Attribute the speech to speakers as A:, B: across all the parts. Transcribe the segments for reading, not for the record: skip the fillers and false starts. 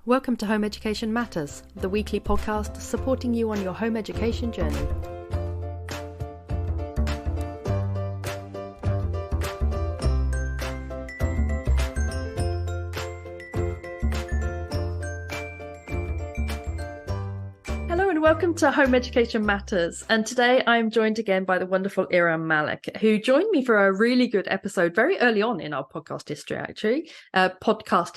A: Welcome to Home Education Matters, the weekly podcast supporting you on your home education journey. Welcome to Home Education Matters, and today I'm joined again by the wonderful Iram Malik, who joined me for a really good episode very early on in our podcast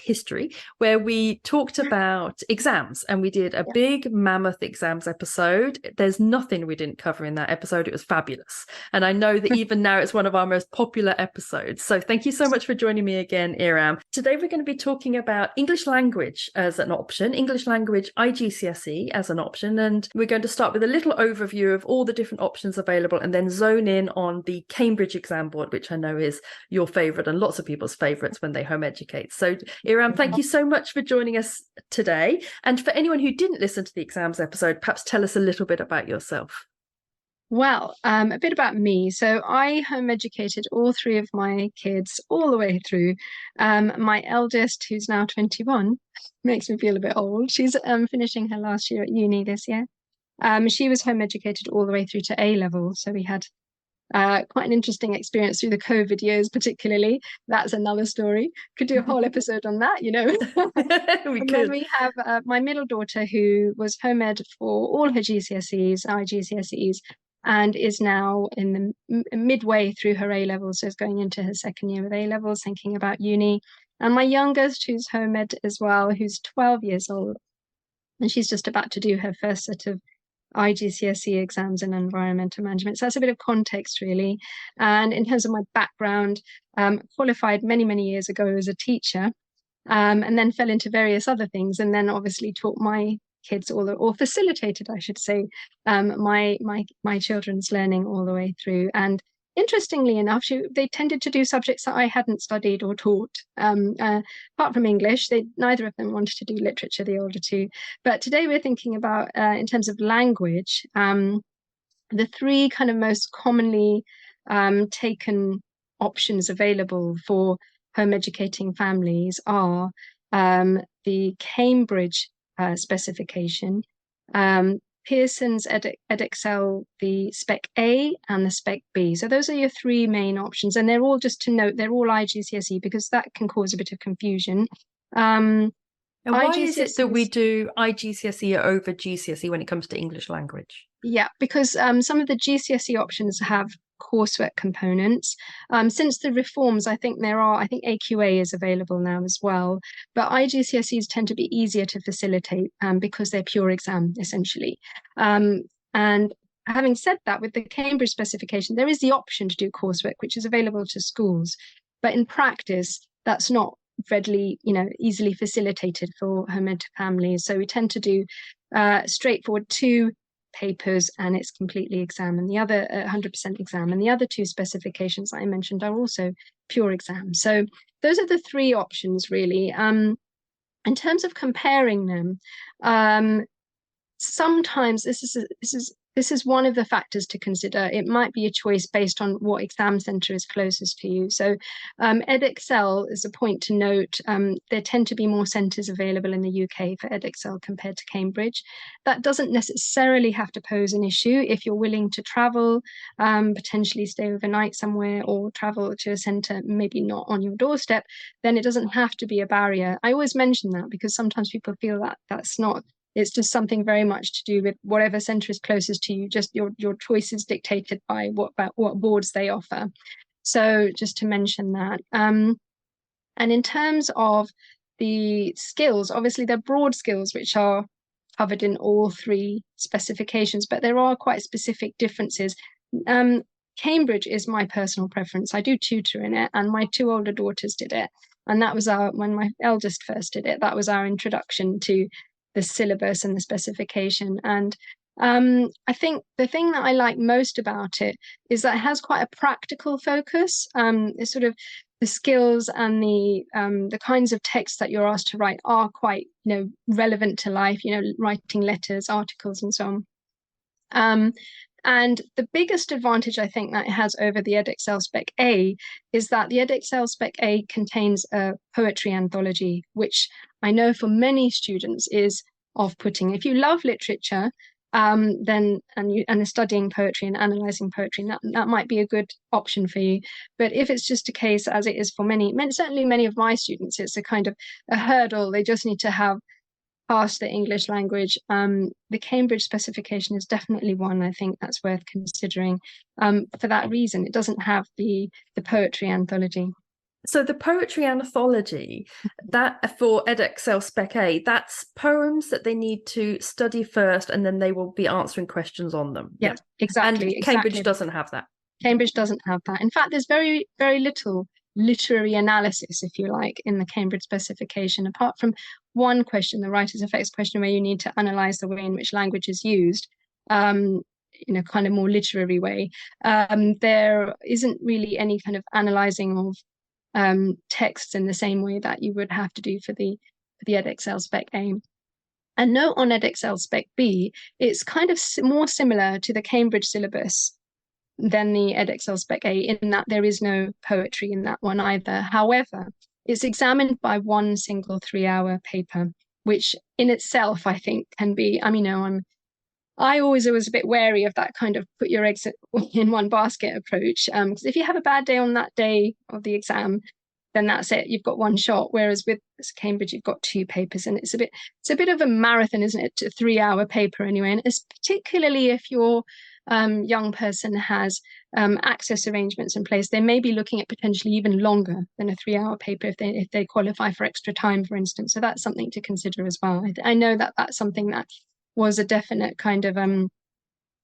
A: history, where we talked about exams, and we did a big mammoth exams episode. There's nothing we didn't cover in that episode. It was fabulous, and I know that even now it's one of our most popular episodes. So thank you so much for joining me again, Iram. Today we're going to be talking about English language as an option, English Language IGCSE as an option, and we're going to start with a little overview of all the different options available and then zone in on the Cambridge exam board, which I know is your favourite and lots of people's favourites when they home educate. So Iram, thank you so much for joining us today. And for anyone who didn't listen to the exams episode, perhaps tell us a little bit about yourself.
B: Well, a bit about me. So I home educated all three of my kids all the way through. My eldest, who's now 21, makes me feel a bit old. She's finishing her last year at uni this year. She was home educated all the way through to A level. So we had quite an interesting experience through the COVID years, particularly. That's another story. Could do a whole episode on that, you know. Then we have my middle daughter, who was home ed for all her GCSEs, IGCSEs, and is now in the midway through her A levels, so is going into her second year of A levels, thinking about uni. And my youngest, who's home ed as well, who's 12 years old, and she's just about to do her first set of IGCSE exams in environmental management. So that's a bit of context, really. And in terms of my background, qualified many, many years ago as a teacher, and then fell into various other things, and then obviously taught my kids or facilitated, I should say, my children's learning all the way through. And interestingly enough, they tended to do subjects that I hadn't studied or taught. Apart from English, neither of them wanted to do literature, the older two. But today we're thinking about, in terms of language, the three kind of most commonly taken options available for home educating families are the Cambridge specification, Pearson's Edexcel, the Spec A and the Spec B. So those are your three main options, and they're all, just to note, they're all IGCSE, because that can cause a bit of confusion.
A: And why is it that we do IGCSE over GCSE when it comes to English language?
B: Yeah, because some of the GCSE options have coursework components. Since the reforms, I think AQA is available now as well. But IGCSEs tend to be easier to facilitate because they're pure exam, essentially. And having said that, with the Cambridge specification, there is the option to do coursework, which is available to schools. But in practice, that's not readily, easily facilitated for home ed families. So we tend to do straightforward 2 papers, and it's completely exam, and the other 100% exam, and the other 2 specifications that I mentioned are also pure exam. So those are the 3 options, really. In terms of comparing them, sometimes this is one of the factors to consider. It might be a choice based on what exam centre is closest to you. So Edexcel is a point to note. There tend to be more centres available in the UK for Edexcel compared to Cambridge. That doesn't necessarily have to pose an issue if you're willing to travel, potentially stay overnight somewhere, or travel to a centre maybe not on your doorstep. Then it doesn't have to be a barrier. I always mention that because sometimes people feel that that's not. It's just something very much to do with whatever centre is closest to you. Just your choice is dictated by what boards they offer. So just to mention that. And in terms of the skills, obviously they're broad skills which are covered in all 3 specifications, but there are quite specific differences. Cambridge is my personal preference. I do tutor in it, and my 2 older daughters did it. And that was when my eldest first did it, that was our introduction to the syllabus and the specification. And I think the thing that I like most about it is that it has quite a practical focus. It's sort of the skills and the kinds of texts that you're asked to write are quite, relevant to life, writing letters, articles, and so on. And the biggest advantage I think that it has over the Edexcel Spec A is that the Edexcel Spec A contains a poetry anthology, which I know for many students is off-putting. If you love literature, then and are studying poetry and analyzing poetry, that might be a good option for you. But if it's just a case, as it is for certainly many of my students, it's a kind of a hurdle. They just need to have past the English language. The Cambridge specification is definitely one I think that's worth considering. For that reason, it doesn't have the poetry anthology.
A: So the poetry anthology, that for Edexcel Spec A, that's poems that they need to study first, and then they will be answering questions on them.
B: Yeah, exactly.
A: And Cambridge doesn't have that.
B: Cambridge doesn't have that. In fact, there's very, very little literary analysis, if you like, in the Cambridge specification, apart from one question, the writer's effects question, where you need to analyze the way in which language is used, in a kind of more literary way. There isn't really any kind of analyzing of texts in the same way that you would have to do for the Edexcel Spec A. And note on Edexcel Spec B, it's kind of more similar to the Cambridge syllabus than the Edexcel Spec A, in that there is no poetry in that one either. However, it's examined by one single 3-hour paper, which in itself I think can be, I always was a bit wary of that kind of put your eggs in one basket approach. Because if you have a bad day on that day of the exam, then that's it. You've got one shot. Whereas with Cambridge, you've got 2 papers, and it's a bit of a marathon, isn't it? A 3-hour paper anyway. And it's particularly if your young person has access arrangements in place, they may be looking at potentially even longer than a 3-hour paper if they qualify for extra time, for instance. So that's something to consider as well. I know that that's something that was a definite kind of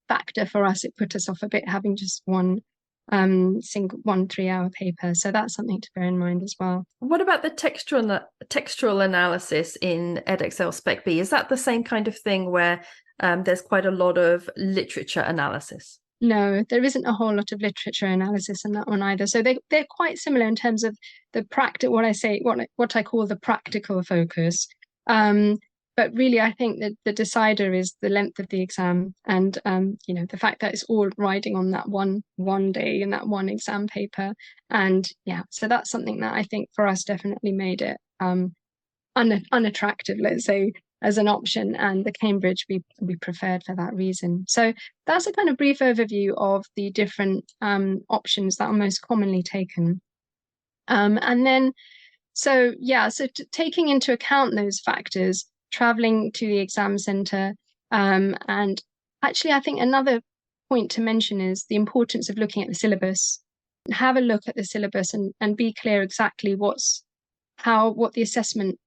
B: factor for us. It put us off a bit having just one 3-hour paper. So that's something to bear in mind as well.
A: What about the textual analysis in Edexcel Spec B? Is that the same kind of thing where there's quite a lot of literature analysis?
B: No, there isn't a whole lot of literature analysis in that one either. So they're quite similar in terms of the what I call the practical focus. But really, I think that the decider is the length of the exam, and the fact that it's all riding on that one day in that one exam paper. And yeah, so that's something that I think for us definitely made it unattractive, let's say, as an option, and the Cambridge we preferred for that reason. So that's a kind of brief overview of the different options that are most commonly taken. And then, taking into account those factors, traveling to the exam centre, and actually I think another point to mention is the importance of looking at the syllabus. Have a look at the syllabus and be clear exactly what the assessment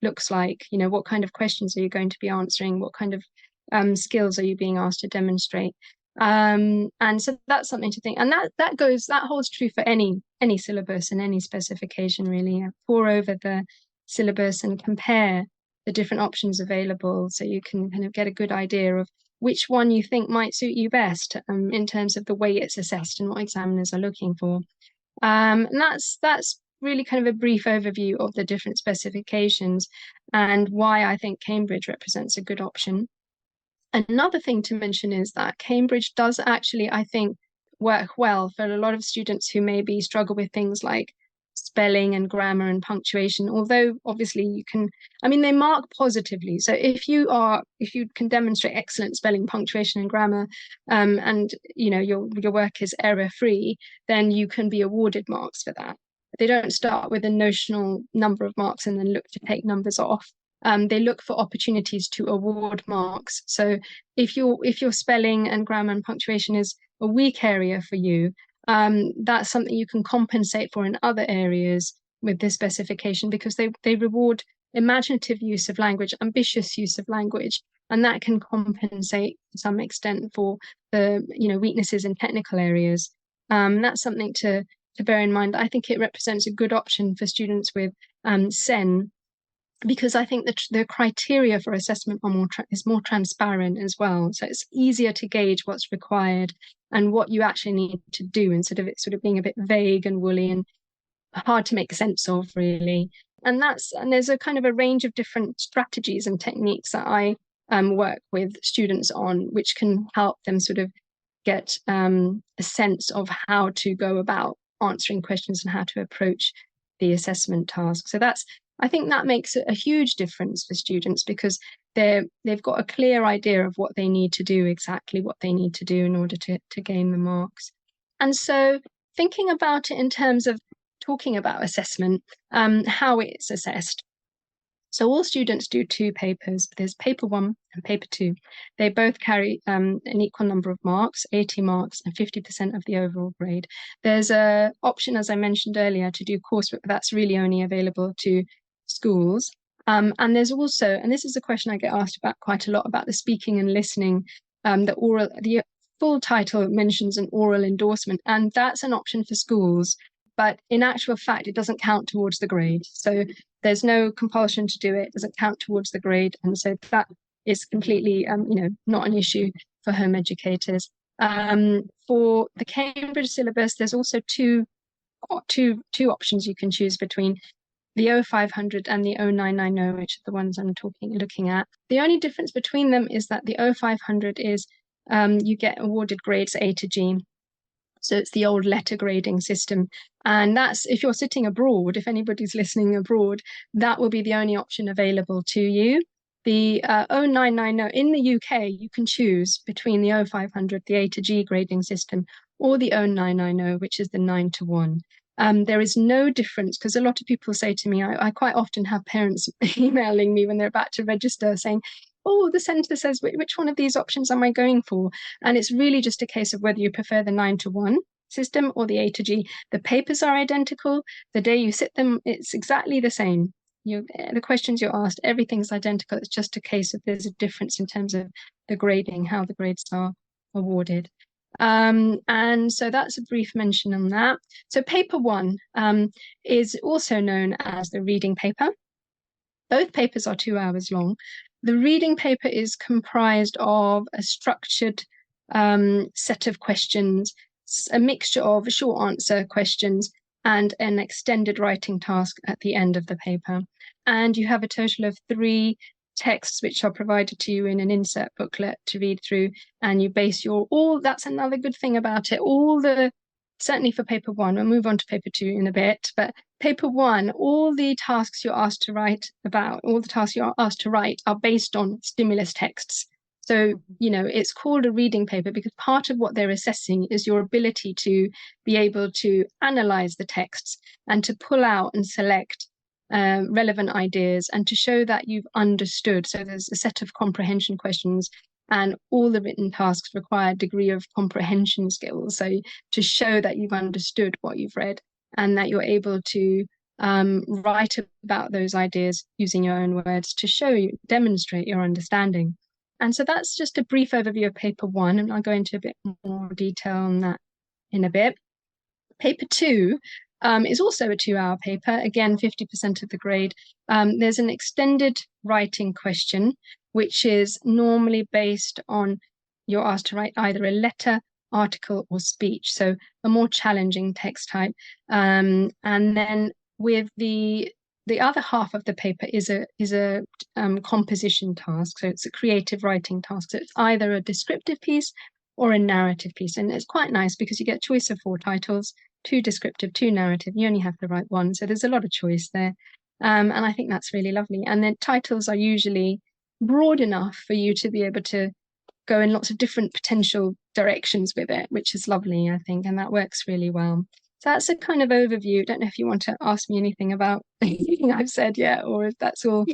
B: looks like. What kind of questions are you going to be answering? What kind of skills are you being asked to demonstrate? And so that's something to think. And that holds true for any syllabus and any specification, really. Pour over the syllabus and compare the different options available, so you can kind of get a good idea of which one you think might suit you best in terms of the way it's assessed and what examiners are looking for. And that's really kind of a brief overview of the different specifications and why I think Cambridge represents a good option. Another thing to mention is that Cambridge does actually, I think, work well for a lot of students who maybe struggle with things like spelling and grammar and punctuation, although obviously they mark positively. So if you can demonstrate excellent spelling, punctuation and grammar, and your work is error free, then you can be awarded marks for that. They don't start with a notional number of marks and then look to take numbers off. They look for opportunities to award marks. So if your spelling and grammar and punctuation is a weak area for you, that's something you can compensate for in other areas with this specification, because they reward imaginative use of language, ambitious use of language, and that can compensate to some extent for the weaknesses in technical areas. That's something to bear in mind. I think it represents a good option for students with SEN, because I think the criteria for assessment is more transparent as well. So it's easier to gauge what's required and what you actually need to do, instead of it sort of being a bit vague and woolly and hard to make sense of, really. And there's a kind of a range of different strategies and techniques that I work with students on, which can help them sort of get a sense of how to go about answering questions and how to approach the assessment task. So I think that makes a huge difference for students, because they've got a clear idea of what they need to do, exactly what they need to do in order to gain the marks. And so thinking about it in terms of talking about assessment, how it's assessed. So all students do 2 papers. There's paper 1 and paper 2. They both carry an equal number of marks, 80 marks and 50% of the overall grade. There's an option, as I mentioned earlier, to do coursework, but that's really only available to schools. And there's also, and this is a question I get asked about quite a lot, about the speaking and listening, the full title mentions an oral endorsement, and that's an option for schools. But in actual fact, it doesn't count towards the grade. So there's no compulsion to do it. It doesn't count towards the grade. And so that is completely, not an issue for home educators. For the Cambridge syllabus, there's also two options you can choose between: the 0500 and the 0990, which are the ones I'm looking at. The only difference between them is that the 0500 is you get awarded grades A to G. So it's the old letter grading system. And that's, if you're sitting abroad, if anybody's listening abroad, that will be the only option available to you. The 0990, in the UK, you can choose between the 0500, the A to G grading system, or the 0990, which is the 9 to 1. There is no difference, because a lot of people say to me, I quite often have parents emailing me when they're about to register saying, oh, the centre says, which one of these options am I going for? And it's really just a case of whether you prefer the 9 to 1 system or the A to G. The papers are identical. The day you sit them, it's exactly the same. The questions you're asked, everything's identical. It's just a case of there's a difference in terms of the grading, how the grades are awarded. And so that's a brief mention on that. So paper 1 is also known as the reading paper. Both papers are 2 hours long. The reading paper is comprised of a structured set of questions, a mixture of short answer questions and an extended writing task at the end of the paper. And you have a total of 3 texts which are provided to you in an insert booklet to read through, and you base that's another good thing about it, certainly for paper 1, we'll move on to paper 2 in a bit, but paper 1, all the tasks you're asked to write are based on stimulus texts. So, it's called a reading paper because part of what they're assessing is your ability to be able to analyze the texts and to pull out and select relevant ideas and to show that you've understood. So there's a set of comprehension questions, and all the written tasks require a degree of comprehension skills. So to show that you've understood what you've read and that you're able to write about those ideas using your own words to demonstrate your understanding. And so that's just a brief overview of paper 1, and I'll go into a bit more detail on that in a bit. Paper 2 is also a 2-hour paper, again, 50% of the grade. There's an extended writing question, which is normally based on, you're asked to write either a letter, article, or speech, so a more challenging text type. And then with the other half of the paper is a composition task, so it's a creative writing task. So it's either a descriptive piece or a narrative piece, and it's quite nice because you get a choice of 4 titles, 2 descriptive, 2 narrative. You only have to write 1, so there's a lot of choice there, and I think that's really lovely. And the titles are usually broad enough for you to be able to go in lots of different potential directions with it, which is lovely, I think, and that works really well. So that's a kind of overview. I don't know if you want to ask me anything about anything I've said yet, or if that's all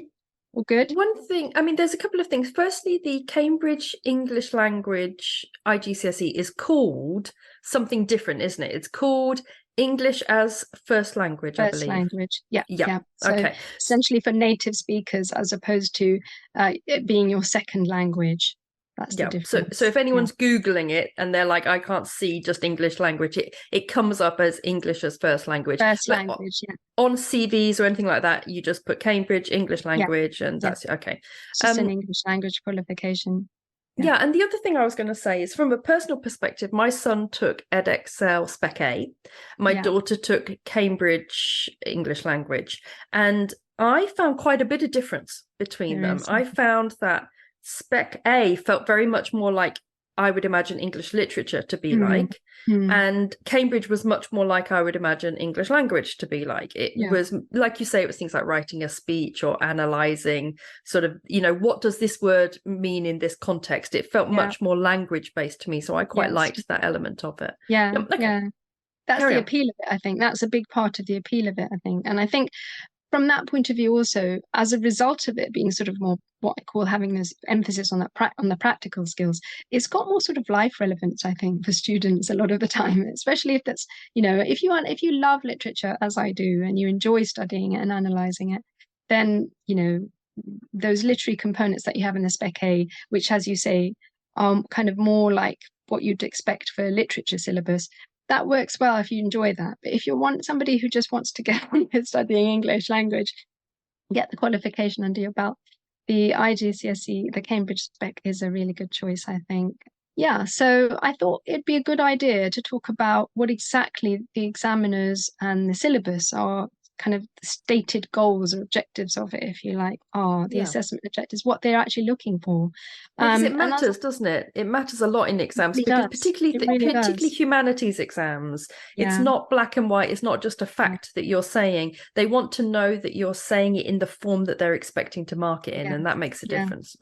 B: good.
A: One thing, there's a couple of things. Firstly, the Cambridge English Language IGCSE is called something different, isn't it? It's called English as First Language, I believe.
B: First language, yeah.
A: So okay.
B: Essentially for native speakers, as opposed to it being your second language. That's the difference.
A: So if anyone's Googling it and they're like, I can't see just English language, it comes up as English as first language.
B: First language, yeah.
A: On CVs or anything like that, you just put Cambridge English Language, and that's okay.
B: It's just an English language qualification.
A: Yeah, and the other thing I was going to say is, from a personal perspective, my son took Edexcel Spec A. My daughter took Cambridge English Language, and I found quite a bit of difference between them. I found that Spec A felt very much more like I would imagine English literature to be like. And Cambridge was much more like I would imagine English language to be like. It was, like you say, it was things like writing a speech or analysing sort of, what does this word mean in this context? It felt much more language based to me. So I quite liked that element of it.
B: That's the appeal of it, I think. That's a big part of the appeal of it, I think. And I think from that point of view also, as a result of it being sort of more what I call having this emphasis on that on the practical skills, it's got more sort of life relevance, I think, for students a lot of the time, especially if that's, if you love literature as I do and you enjoy studying it and analysing it, then, those literary components that you have in the Spec A, which, as you say, are kind of more like what you'd expect for a literature syllabus, that works well if you enjoy that. But if you want somebody who just wants to get on with studying English language, get the qualification under your belt, the IGCSE, the Cambridge Spec is a really good choice, I think. Yeah, so I thought it'd be a good idea to talk about what exactly the examiners and the syllabus are, kind of the stated goals or objectives of it, if you like, are the assessment objectives, what they're actually looking for.
A: Because it matters, doesn't it? It matters a lot in exams,
B: it
A: because
B: really
A: particularly humanities exams, it's not black and white. It's not just a fact that you're saying. They want to know that you're saying it in the form that they're expecting to mark it in, and that makes a difference.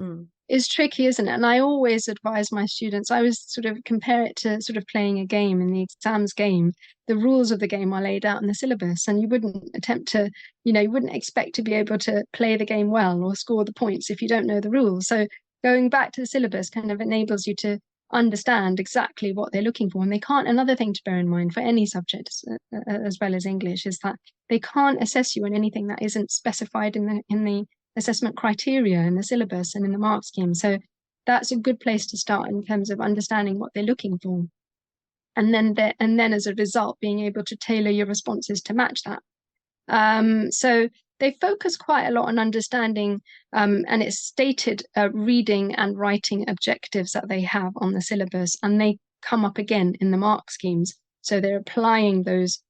B: It's tricky, isn't it? And I always advise my students, I always sort of compare it to sort of playing a game. In the exams game, the rules of the game are laid out in the syllabus, and you wouldn't attempt to, you wouldn't expect to be able to play the game well or score the points if you don't know the rules. So going back to the syllabus kind of enables you to understand exactly what they're looking for. And they can't, another thing to bear in mind for any subject as well as English, is that they can't assess you in anything that isn't specified in the assessment criteria in the syllabus and in the mark scheme. So that's a good place to start in terms of understanding what they're looking for. And then as a result, being able to tailor your responses to match that. So they focus quite a lot on understanding, and it's stated reading and writing objectives that they have on the syllabus, and they come up again in the mark schemes. So they're applying those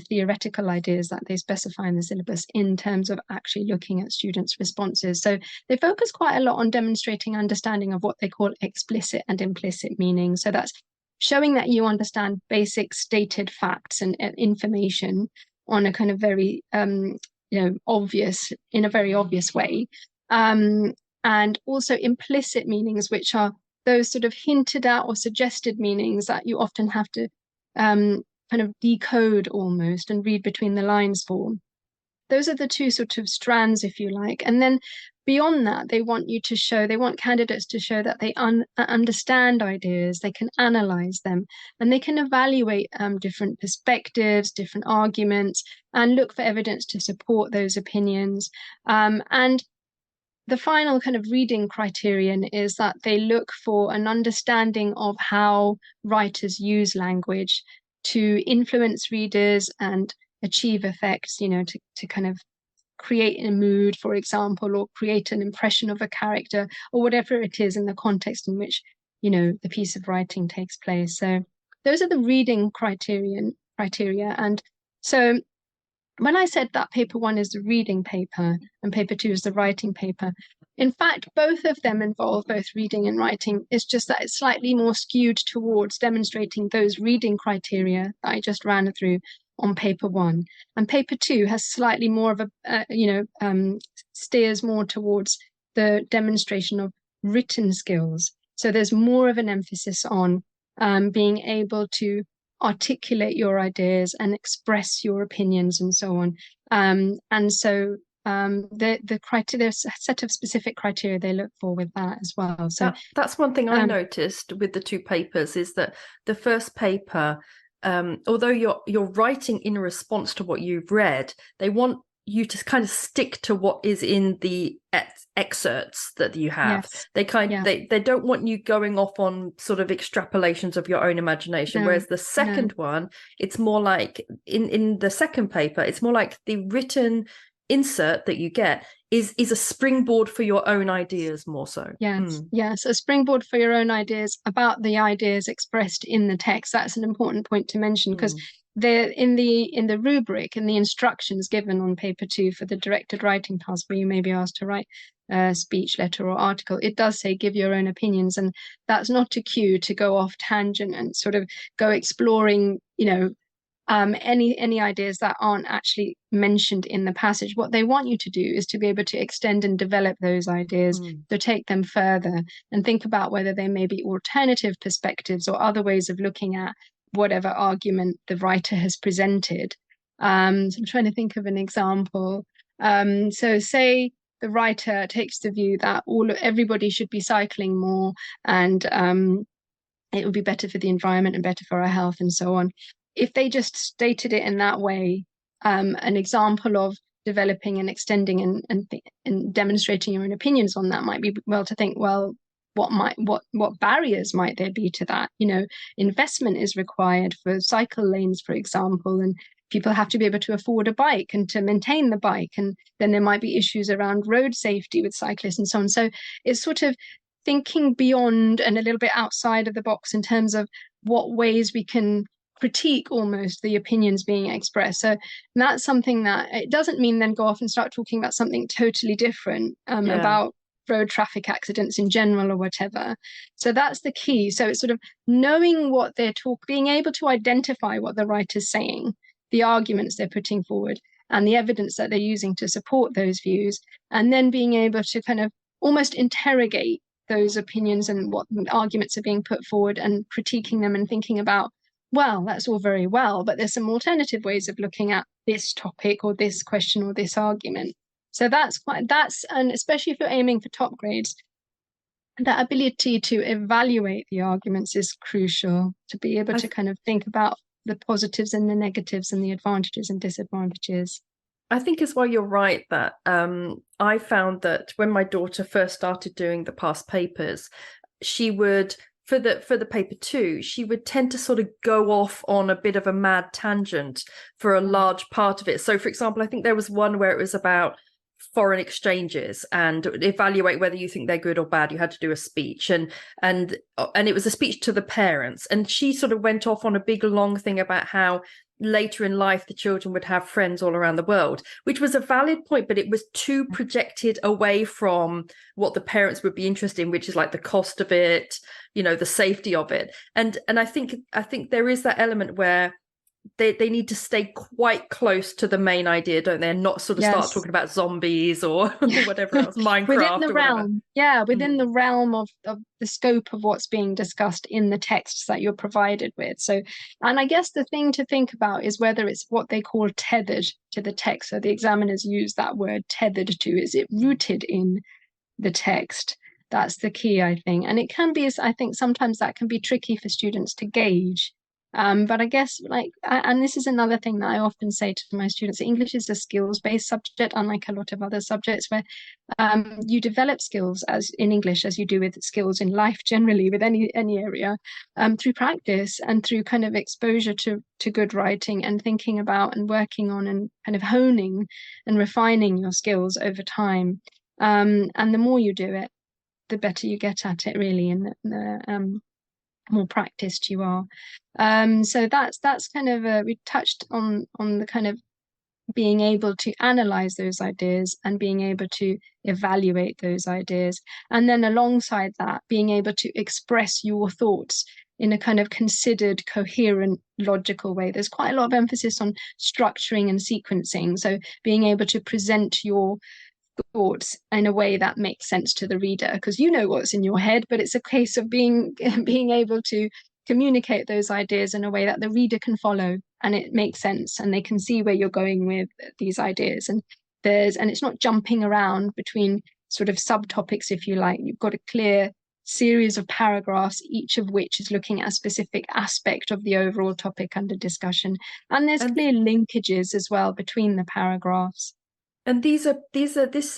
B: theoretical ideas that they specify in the syllabus in terms of actually looking at students' responses. So they focus quite a lot on demonstrating understanding of what they call explicit and implicit meaning. So that's showing that you understand basic stated facts and information on a kind of very obvious, in a very obvious way, and also implicit meanings, which are those sort of hinted at or suggested meanings that you often have to kind of decode almost and read between the lines for. Those are the two sort of strands, if you like. And then beyond that, they want candidates to show that they understand ideas, they can analyze them, and they can evaluate different perspectives, different arguments, and look for evidence to support those opinions. And the final kind of reading criterion is that they look for an understanding of how writers use language to influence readers and achieve effects, to kind of create a mood, for example, or create an impression of a character, or whatever it is in the context in which, the piece of writing takes place. So those are the reading criteria. And so when I said that paper 1 is the reading paper and paper 2 is the writing paper, in fact, both of them involve both reading and writing. It's just that it's slightly more skewed towards demonstrating those reading criteria that I just ran through on paper 1. And paper 2 has slightly more of steers more towards the demonstration of written skills. So there's more of an emphasis on being able to articulate your ideas and express your opinions and so on. And so the criteria, there's a set of specific criteria they look for with that as well. So
A: that's one thing I noticed with the 2 papers, is that the first paper, although you're writing in response to what you've read, they want you to kind of stick to what is in the excerpts that you have. They don't want you going off on sort of extrapolations of your own imagination. Whereas the second one, it's more like in the second paper, it's more like the written insert that you get is a springboard for your own ideas more so.
B: Yes, a springboard for your own ideas about the ideas expressed in the text. That's an important point to mention, because they're in the rubric and the instructions given on paper 2 for the directed writing task, where you may be asked to write speech, letter, or article, it does say give your own opinions, and that's not a cue to go off tangent and sort of go exploring, any ideas that aren't actually mentioned in the passage. What they want you to do is to be able to extend and develop those ideas, to take them further and think about whether there may be alternative perspectives or other ways of looking at whatever argument the writer has presented. So I'm trying to think of an example. So say the writer takes the view that everybody should be cycling more, and it would be better for the environment and better for our health and so on. If they just stated it in that way, an example of developing and extending and demonstrating your own opinions on that might be, well, to think, well, what barriers might there be to that? Investment is required for cycle lanes, for example, and people have to be able to afford a bike and to maintain the bike, and then there might be issues around road safety with cyclists and so on. So it's sort of thinking beyond and a little bit outside of the box in terms of what ways we can critique almost the opinions being expressed. So that's something that it doesn't mean then go off and start talking about something totally different, about road traffic accidents in general or whatever. So that's the key. So it's sort of knowing what they're being able to identify what the writer's saying, the arguments they're putting forward, and the evidence that they're using to support those views, and then being able to kind of almost interrogate those opinions and what arguments are being put forward, and critiquing them and thinking about, well, that's all very well, but there's some alternative ways of looking at this topic or this question or this argument. So and especially if you're aiming for top grades, that ability to evaluate the arguments is crucial, to be able to kind of think about the positives and the negatives and the advantages and disadvantages.
A: I think as well, you're right that I found that when my daughter first started doing the past papers, she would, for the paper 2, she would tend to sort of go off on a bit of a mad tangent for a large part of it. So, for example, I think there was one where it was about foreign exchanges and evaluate whether you think they're good or bad. You had to do a speech, and it was a speech to the parents, and she sort of went off on a big long thing about how later in life the children would have friends all around the world, which was a valid point, but it was too projected away from what the parents would be interested in, which is like the cost of it, the safety of it. And I think there is that element where they need to stay quite close to the main idea, don't they? And not sort of start talking about zombies or whatever else, Minecraft.
B: Within the realm, within the realm of the scope of what's being discussed in the texts that you're provided with. So, and I guess the thing to think about is whether it's what they call tethered to the text. So the examiners use that word tethered to. Is it rooted in the text? That's the key, I think. And it can be, I think sometimes that can be tricky for students to gauge. But I guess and this is another thing that I often say to my students, English is a skills-based subject, unlike a lot of other subjects where you develop skills as in English as you do with skills in life generally, with any area, through practice and through kind of exposure to good writing and thinking about and working on and kind of honing and refining your skills over time. And the more you do it, the better you get at it, really, and the more practiced you are. So that's kind of we touched on the kind of being able to analyze those ideas and being able to evaluate those ideas, and then alongside that being able to express your thoughts in a kind of considered, coherent, logical way. There's quite a lot of emphasis on structuring and sequencing, so being able to present your thoughts in a way that makes sense to the reader, because you know what's in your head, but it's a case of being able to communicate those ideas in a way that the reader can follow and it makes sense and they can see where you're going with these ideas. And it's not jumping around between sort of subtopics, if you like. You've got a clear series of paragraphs, each of which is looking at a specific aspect of the overall topic under discussion, and there's clear linkages as well between the paragraphs.
A: And this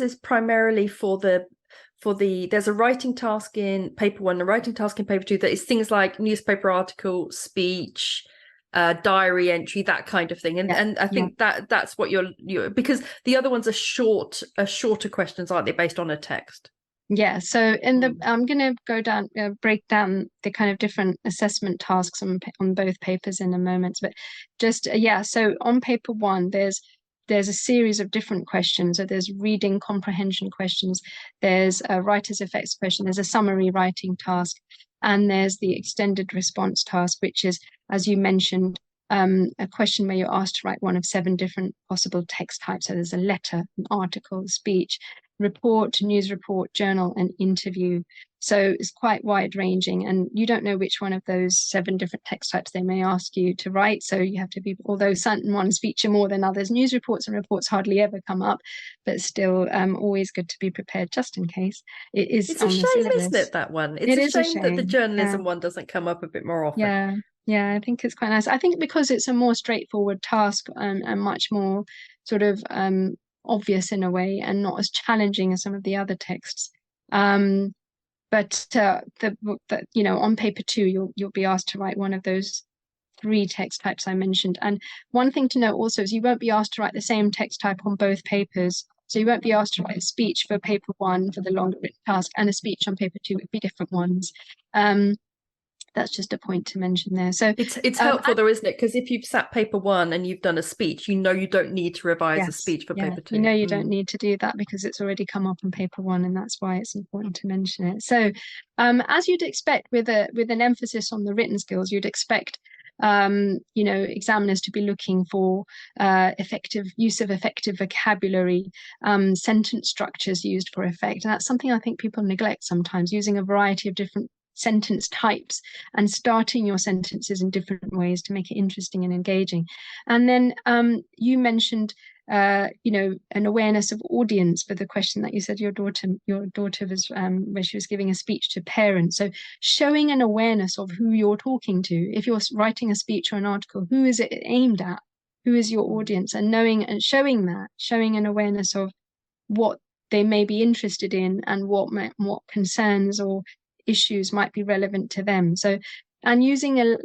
A: is primarily for there's a writing task in paper 1, a writing task in paper 2 that is things like newspaper article, speech, diary entry, that kind of thing. And I think that's what you're because the other ones are shorter questions, aren't they, based on a text?
B: Yeah, so I'm going to break down the kind of different assessment tasks on both papers in a moment, but just so on paper 1 there's there's a series of different questions. So there's reading comprehension questions, there's a writer's effects question, there's a summary writing task, and there's the extended response task, which is, as you mentioned, a question where you're asked to write one of 7 different possible text types. So there's a letter, an article, speech, report, news report, journal, and interview. So it's quite wide ranging, and you don't know which one of those 7 different text types they may ask you to write. So you have to be, although certain ones feature more than others, news reports and reports hardly ever come up, but still always good to be prepared just in case. It is
A: It's a shame, isn't it, that one? It's a shame that the journalism one doesn't come up a bit more often.
B: Yeah, I think it's quite nice. I think because it's a more straightforward task, and much more sort of obvious in a way, and not as challenging as some of the other texts. But you know, on paper 2, you'll be asked to write one of those 3 text types I mentioned. And one thing to note also is you won't be asked to write the same text type on both papers. So you won't be asked to write a speech for paper 1 for the longer written task, and a speech on paper 2. It'd be different ones. That's just a point to mention there. So
A: it's helpful though, isn't it? Because if you've sat paper 1 and you've done a speech, you know you don't need to revise a speech for paper 2.
B: You know you don't need to do that because it's already come up on paper 1, and that's why it's important to mention it. So as you'd expect with an emphasis on the written skills, you'd expect you know, examiners to be looking for effective vocabulary, sentence structures used for effect. And that's something I think people neglect sometimes, using a variety of different sentence types and starting your sentences in different ways to make it interesting and engaging. And then you mentioned you know, an awareness of audience for the question that you said your daughter was when she was giving a speech to parents. So showing an awareness of who you're talking to. If you're writing a speech or an article, who is it aimed at? Who is your audience? And knowing and showing an awareness of what they may be interested in, and what concerns or issues might be relevant to them. So, and using a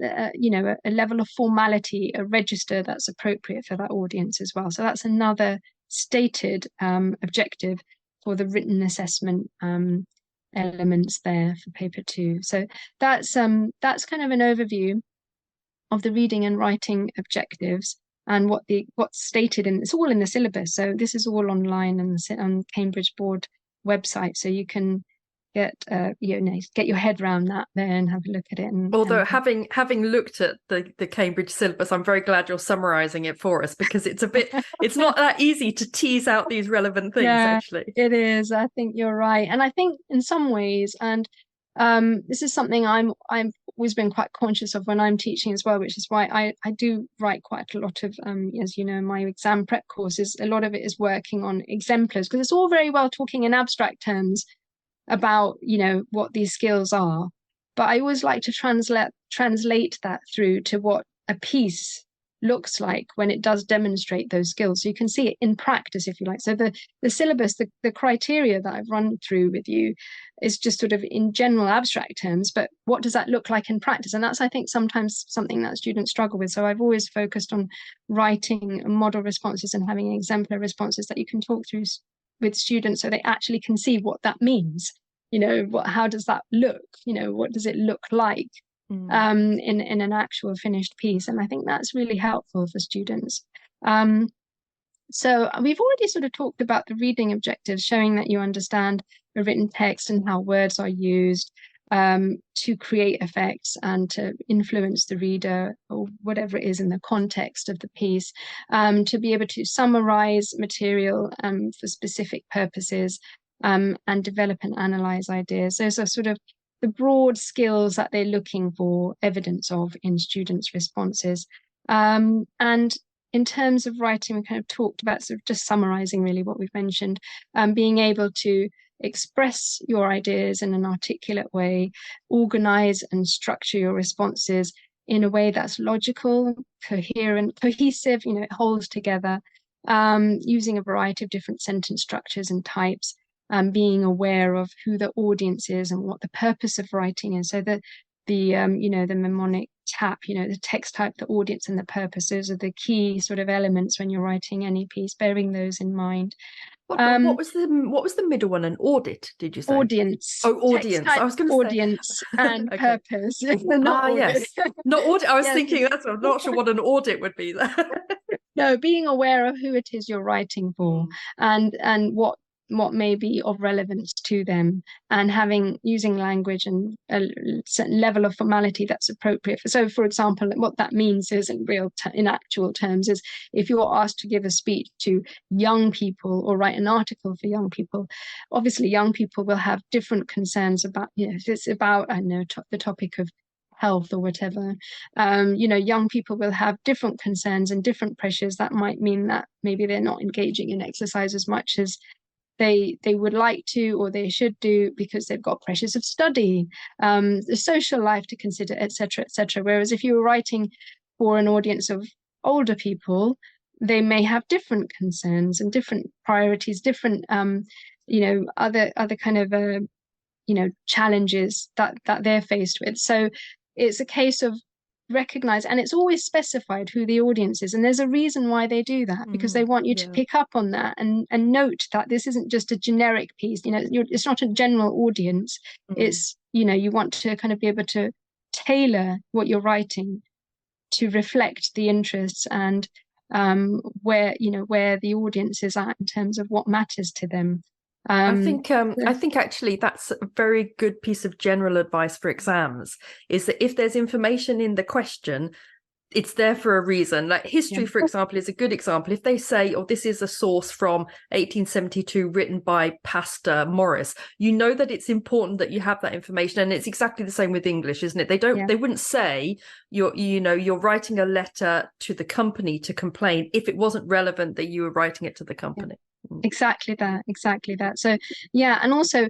B: level of formality, a register that's appropriate for that audience as well. So that's another stated objective for the written assessment elements there for paper 2. So that's kind of an overview of the reading and writing objectives and what's stated in, it's all in the syllabus. So this is all online on Cambridge Board website, so you can get your head around that there and have a look at it.
A: Although having looked at the Cambridge syllabus, I'm very glad you're summarising it for us, because it's not that easy to tease out these relevant things. Actually,
B: it is. I think you're right, and I think in some ways, and this is something I'm always been quite conscious of when I'm teaching as well, which is why I do write quite a lot of as you know, my exam prep courses, a lot of it is working on exemplars, because it's all very well talking in abstract terms about, you know, what these skills are, but I always like to translate that through to what a piece looks like when it does demonstrate those skills, so you can see it in practice, if you like. So the syllabus, the criteria that I've run through with you is just sort of in general abstract terms, but what does that look like in practice? And that's, I think, sometimes something that students struggle with. So I've always focused on writing model responses and having exemplar responses that you can talk through with students, so they actually can see what that means. You know, how does that look? You know, what does it look like in an actual finished piece? And I think that's really helpful for students. So we've already sort of talked about the reading objectives, showing that you understand a written text and how words are used to create effects and to influence the reader, or whatever it is in the context of the piece, to be able to summarize material for specific purposes, and develop and analyze ideas. Those are sort of the broad skills that they're looking for evidence of in students' responses. And in terms of writing, we kind of talked about sort of just summarizing really what we've mentioned, being able to express your ideas in an articulate way, organize and structure your responses in a way that's logical, coherent, cohesive, you know, it holds together, using a variety of different sentence structures and types, being aware of who the audience is and what the purpose of writing is. So that the mnemonic tap, you know, the text type, the audience, and the purpose, those are the key sort of elements when you're writing any piece, bearing those in mind.
A: What was the middle one? An audit, did you say?
B: Audience.
A: Oh, audience. I was going to say
B: audience and purpose.
A: Yes, not audit. I was thinking I'm not sure what an audit would be there.
B: No, being aware of who it is you're writing for, and what may be of relevance to them, and using language and a certain level of formality that's appropriate for. So, for example, what that means is in actual terms is if you're asked to give a speech to young people or write an article for young people, obviously young people will have different concerns about, if it's about, I don't know, the topic of health or whatever. Young people will have different concerns and different pressures that might mean that maybe they're not engaging in exercise as much as they would like to or they should do, because they've got pressures of study, the social life to consider, etc., etc. Whereas if you were writing for an audience of older people, they may have different concerns and different priorities, different other kind of challenges that they're faced with. So it's a case of recognize, and it's always specified who the audience is, and there's a reason why they do that, because they want you to pick up on that and note that this isn't just a generic piece. It's not a general audience. It's you want to kind of be able to tailor what you're writing to reflect the interests and where the audience is at in terms of what matters to them.
A: I think actually that's a very good piece of general advice for exams, is that if there's information in the question, it's there for a reason. Like history, for example, is a good example. If they say, oh, this is a source from 1872 written by Pastor Morris, you know that it's important that you have that information. And it's exactly the same with English, isn't it? They wouldn't say you're writing a letter to the company to complain if it wasn't relevant that you were writing it to the company.
B: Exactly that. So and also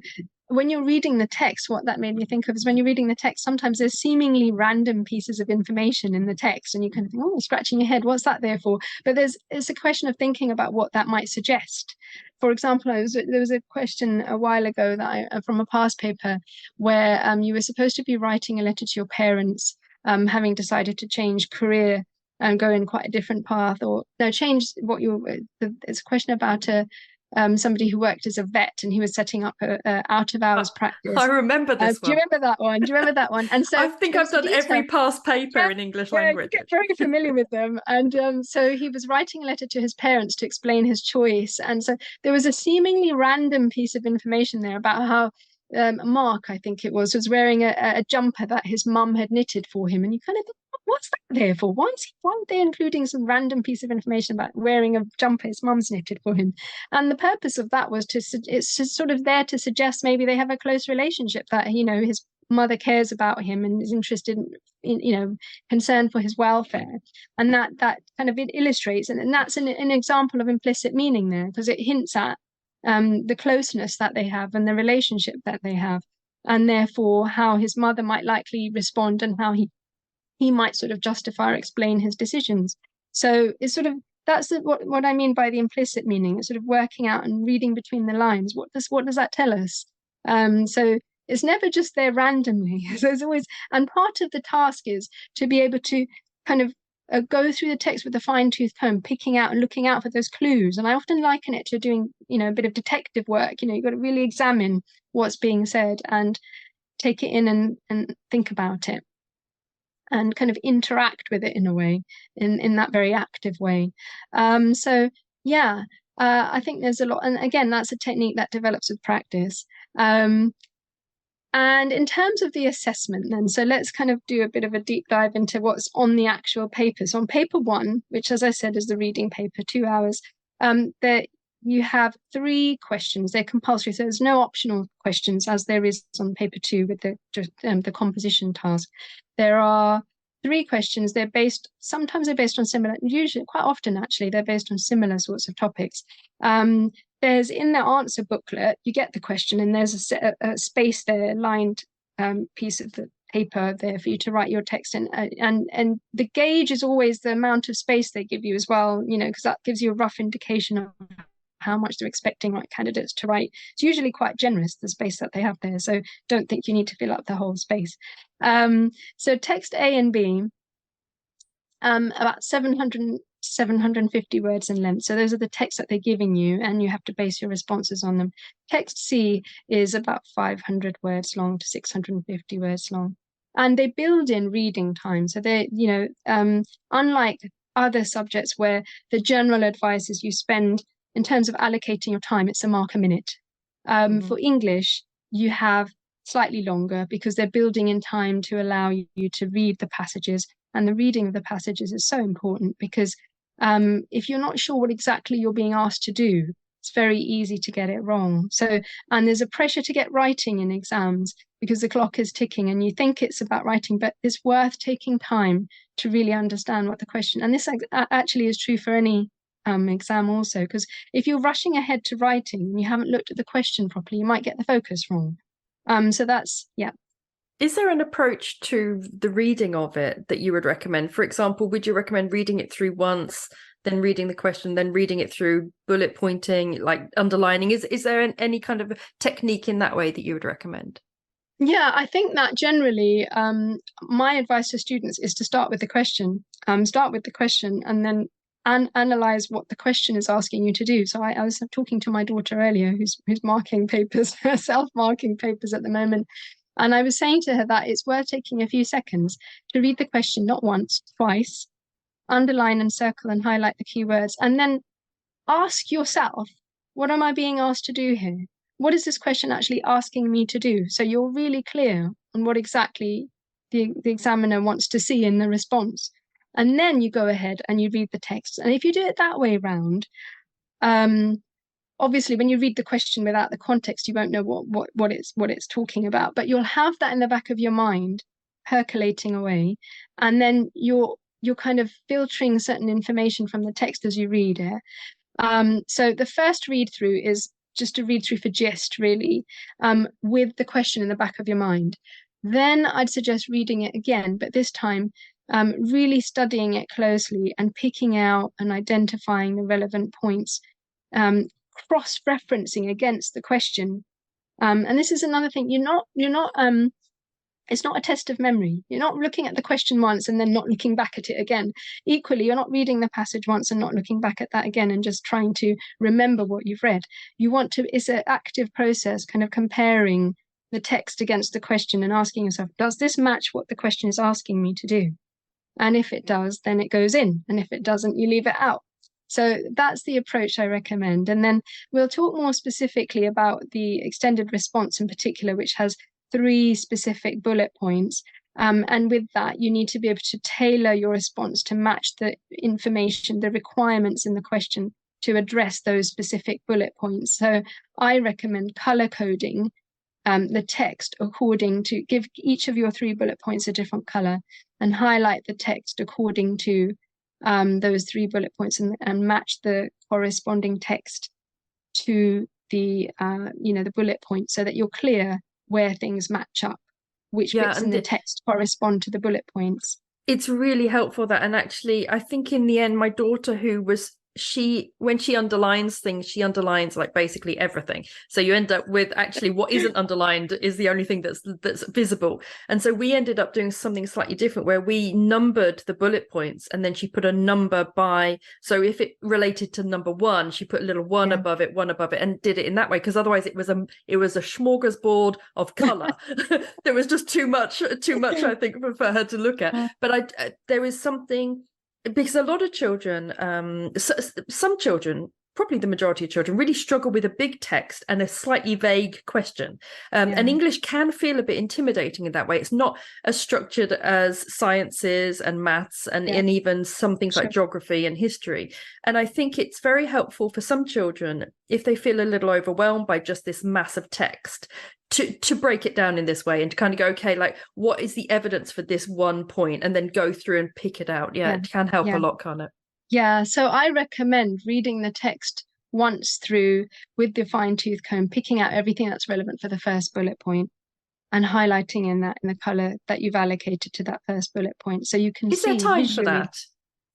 B: when you're reading the text, what that made me think of is when you're reading the text, sometimes there's seemingly random pieces of information in the text and you kind of think, oh, scratching your head, what's that there for? But it's a question of thinking about what that might suggest. For example, there was a question a while ago that from a past paper where you were supposed to be writing a letter to your parents, having decided to change career and go in quite a different path, or change what it's a question about somebody who worked as a vet and he was setting up a out of hours practice.
A: I remember this one.
B: Do you remember that one? And so
A: I think I've done every past paper in English language.
B: You get very familiar with them. And so he was writing a letter to his parents to explain his choice. And so there was a seemingly random piece of information there about how Mark, I think it was wearing a jumper that his mum had knitted for him. And you kind of think, what's that there for? Why are they including some random piece of information about wearing a jumper his mum's knitted for him? And the purpose of that was it's just sort of there to suggest maybe they have a close relationship, that his mother cares about him and is interested in concerned for his welfare, and that kind of it illustrates, and that's an example of implicit meaning there, because it hints at the closeness that they have and the relationship that they have, and therefore how his mother might likely respond and how he might sort of justify or explain his decisions. So it's sort of, that's what I mean by the implicit meaning. It's sort of working out and reading between the lines. What does that tell us? So it's never just there randomly. So there's always, and part of the task is to be able to kind of go through the text with a fine-tooth comb, picking out and looking out for those clues. And I often liken it to doing, a bit of detective work. You've got to really examine what's being said and take it in and think about it, and kind of interact with it in a way, in that very active way. I think there's a lot, and again, that's a technique that develops with practice. And in terms of the assessment then, so let's kind of do a bit of a deep dive into what's on the actual paper. So on paper 1, which as I said is the reading paper, 2 hours, there you have 3 questions. They're compulsory, so there's no optional questions as there is on paper 2 with the composition task. There are 3 questions. Sometimes they're based on similar, usually quite often actually, they're based on similar sorts of topics. There's in the answer booklet, you get the question and there's a space there, lined piece of the paper there for you to write your text in. And the gauge is always the amount of space they give you as well, because that gives you a rough indication of how much they're expecting candidates to write. It's usually quite generous, the space that they have there. So don't think you need to fill up the whole space. So text A and B, about 750 words in length. So those are the texts that they're giving you, and you have to base your responses on them. Text C is about 500 words long to 650 words long. And they build in reading time. So they, unlike other subjects where the general advice is you spend, in terms of allocating your time, it's a mark a minute. For English, you have slightly longer because they're building in time to allow you to read the passages. And the reading of the passages is so important because if you're not sure what exactly you're being asked to do, it's very easy to get it wrong. So, and there's a pressure to get writing in exams because the clock is ticking and you think it's about writing, but it's worth taking time to really understand what the question, and this actually is true for any exam also, because if you're rushing ahead to writing and you haven't looked at the question properly, you might get the focus wrong. So that's, yeah.
A: Is there an approach to the reading of it that you would recommend? For example, would you recommend reading it through once, then reading the question, then reading it through, bullet pointing, like underlining? Is there any kind of technique in that way that you would recommend?
B: Yeah, I think that generally, my advice to students is to start with the question. Start with the question and then analyze what the question is asking you to do. So I was talking to my daughter earlier, who's marking papers, self-marking papers at the moment. And I was saying to her that it's worth taking a few seconds to read the question, not once, twice, underline and circle and highlight the keywords, and then ask yourself, what am I being asked to do here? What is this question actually asking me to do? So you're really clear on what exactly the examiner wants to see in the response. And then you go ahead and you read the text. And if you do it that way round, obviously when you read the question without the context, you won't know what it's talking about, but you'll have that in the back of your mind percolating away. And then you're kind of filtering certain information from the text as you read it. So the first read through is just a read through for gist, really, with the question in the back of your mind. Then I'd suggest reading it again, but this time really studying it closely and picking out and identifying the relevant points, cross-referencing against the question. And this is another thing, it's not a test of memory. You're not looking at the question once and then not looking back at it again. Equally, you're not reading the passage once and not looking back at that again and just trying to remember what you've read. It's an active process, kind of comparing the text against the question and asking yourself, does this match what the question is asking me to do? And if it does, then it goes in. And if it doesn't, you leave it out. So that's the approach I recommend. And then we'll talk more specifically about the extended response in particular, which has 3 specific bullet points. And with that, you need to be able to tailor your response to match the information, the requirements in the question to address those specific bullet points. So I recommend color coding the text according to, give each of your 3 bullet points a different color and highlight the text according to those 3 bullet points and match the corresponding text to the bullet point so that you're clear where things match up, which bits in the text correspond to the bullet points.
A: It's really helpful that, and actually I think in the end my daughter, when she underlines things, she underlines like basically everything, so you end up with actually what isn't underlined is the only thing that's visible. And so we ended up doing something slightly different where we numbered the bullet points and then she put a number by, so if it related to number 1, she put a little one above it and did it in that way, because otherwise it was a smorgasbord of color. There was just too much I think for her to look at. But there is something, because a lot of children, some children, probably the majority of children, really struggle with a big text and a slightly vague question. And English can feel a bit intimidating in that way. It's not as structured as sciences and maths and even some things like geography and history. And I think it's very helpful for some children, if they feel a little overwhelmed by just this massive text, to break it down in this way and to kind of go, okay, like what is the evidence for this one point, and then go through and pick it out. It can help a lot, can't it?
B: Yeah, so I recommend reading the text once through with the fine-tooth comb, picking out everything that's relevant for the first bullet point and highlighting in the color that you've allocated to that first bullet point, so you can see.
A: Is there time
B: visually.
A: for that?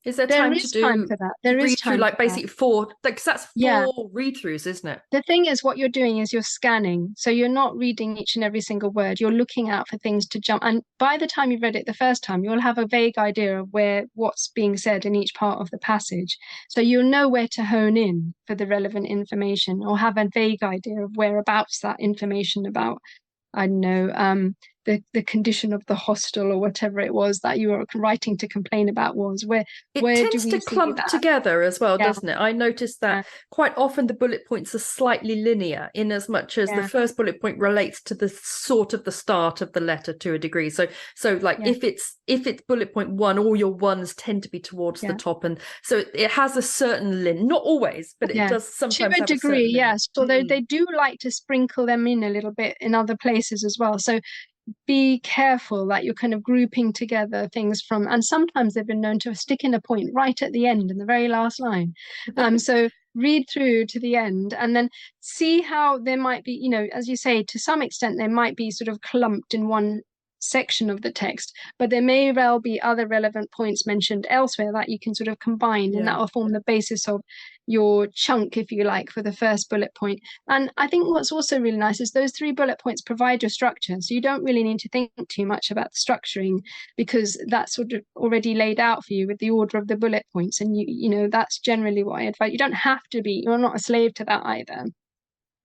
A: Is there time to do
B: time for that? There is
A: read
B: time
A: through like basically 4, because that's 4 read-throughs, isn't it?
B: The thing is, what you're doing is you're scanning. So you're not reading each and every single word. You're looking out for things to jump. And by the time you've read it the first time, you'll have a vague idea of what's being said in each part of the passage. So you'll know where to hone in for the relevant information, or have a vague idea of whereabouts that information about, I don't know, the condition of the hostel or whatever it was that you were writing to complain about was. Where do
A: tends
B: we
A: to
B: see
A: clump
B: that?
A: together as well,
B: Yeah.
A: doesn't it? I noticed that quite often the bullet points are slightly linear, in as much as the first bullet point relates to the sort of the start of the letter to a degree. So like if it's bullet point 1, all your ones tend to be towards the top, and so it has a certain not always, but it does sometimes
B: to a
A: have
B: degree. Yes, although they do like to sprinkle them in a little bit in other places as well. So be careful that you're kind of grouping together things from, and sometimes they've been known to stick in a point right at the end in the very last line. So read through to the end and then see how there might be, you know, as you say, to some extent they might be sort of clumped in one section of the text, but there may well be other relevant points mentioned elsewhere that you can sort of combine, and that will form the basis of your chunk, if you like, for the first bullet point. And I think what's also really nice is those 3 bullet points provide your structure, so you don't really need to think too much about the structuring, because that's sort of already laid out for you with the order of the bullet points. And you know, that's generally what I advise. You don't have to be, you're not a slave to that either.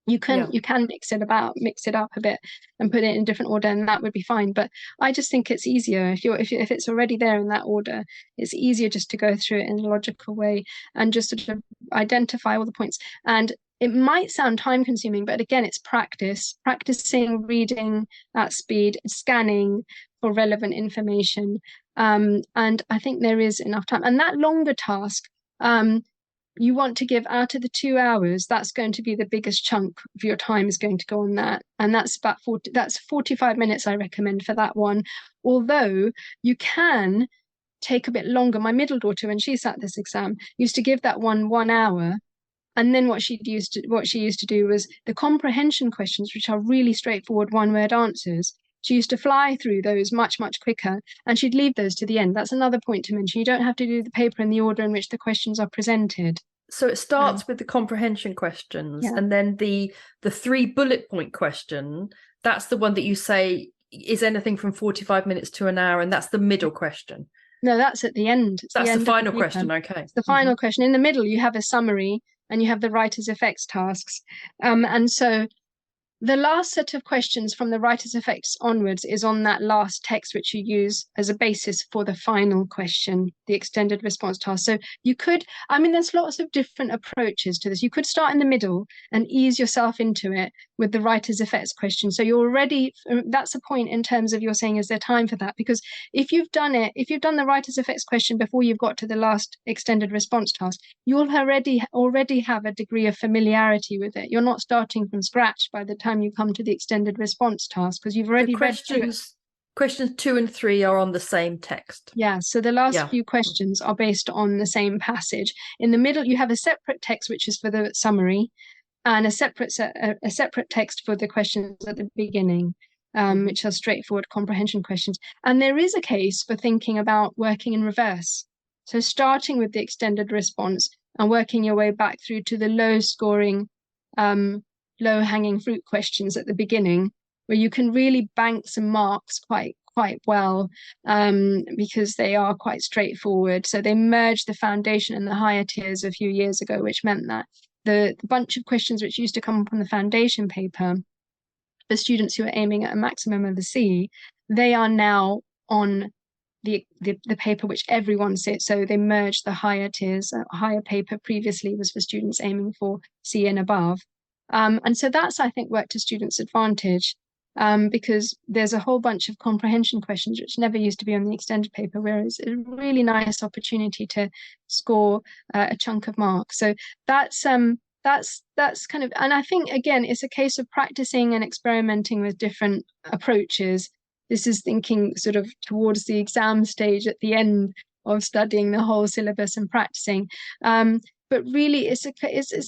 B: You can mix it up a bit and put it in different order, and that would be fine. But I just think it's easier if it's already there in that order. It's easier just to go through it in a logical way and just sort of identify all the points. And it might sound time consuming, but again, it's practicing reading at speed, scanning for relevant information. And I think there is enough time. And that longer task, you want to give out of the 2 hours, that's going to be the biggest chunk of your time is going to go on that. And that's about 45 minutes I recommend for that one. Although you can take a bit longer. My middle daughter, when she sat this exam, used to give that 1 hour. And then what she used to do was the comprehension questions, which are really straightforward 1-word answers. She used to fly through those much, much quicker, and she'd leave those to the end. That's another point to mention. You don't have to do the paper in the order in which the questions are presented.
A: So it starts with the comprehension questions, and then the 3 bullet point question, that's the one that you say is anything from 45 minutes to an hour, and that's the middle question.
B: No, that's at the end.
A: That's the final question, okay.
B: It's the final question. In the middle, you have a summary, and you have the writer's effects tasks. And so the last set of questions from the writer's effects onwards is on that last text, which you use as a basis for the final question, the extended response task. So you could, I mean, there's lots of different approaches to this. You could start in the middle and ease yourself into it with the writer's effects question. So you're already, that's a point in terms of you're saying, is there time for that? Because if you've done the writer's effects question before you've got to the last extended response task, you'll already have a degree of familiarity with it. You're not starting from scratch by the time you come to the extended response task, because you've already read through it.
A: Questions 2 and 3 are on the same text.
B: Yeah, so the last few questions are based on the same passage. In the middle, you have a separate text, which is for the summary, and a separate text for the questions at the beginning, which are straightforward comprehension questions. And there is a case for thinking about working in reverse. So starting with the extended response and working your way back through to the low-scoring, low-hanging fruit questions at the beginning, where you can really bank some marks quite well, because they are quite straightforward. So they merged the foundation and the higher tiers a few years ago, which meant that the bunch of questions which used to come up on the foundation paper for students who are aiming at a maximum of a C, they are now on the paper which everyone sits. So they merged the higher tiers. Higher paper previously was for students aiming for C and above. And so that's, I think, worked to students' advantage, because there's a whole bunch of comprehension questions which never used to be on the extended paper, whereas it's a really nice opportunity to score a chunk of marks. So that's kind of, and I think, again, it's a case of practicing and experimenting with different approaches. This is thinking sort of towards the exam stage at the end of studying the whole syllabus and practicing. But really, it's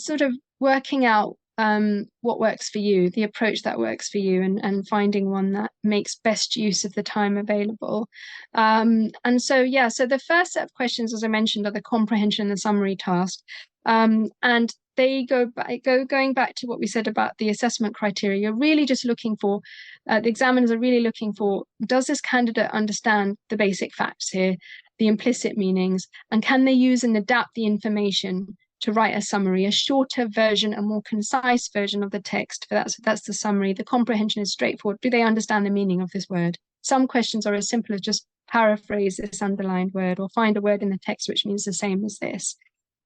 B: sort of working out what works for you, the approach that works for you, and finding one that makes best use of the time available. And so the first set of questions, as I mentioned, are the comprehension and the summary task. And they going back to what we said about the assessment criteria. You're really just looking for, the examiners are really looking for, does this candidate understand the basic facts here, the implicit meanings, and can they use and adapt the information to write a summary, a shorter version, a more concise version of the text. That's the summary. The comprehension is straightforward. Do they understand the meaning of this word? Some questions are as simple as just paraphrase this underlined word or find a word in the text which means the same as this.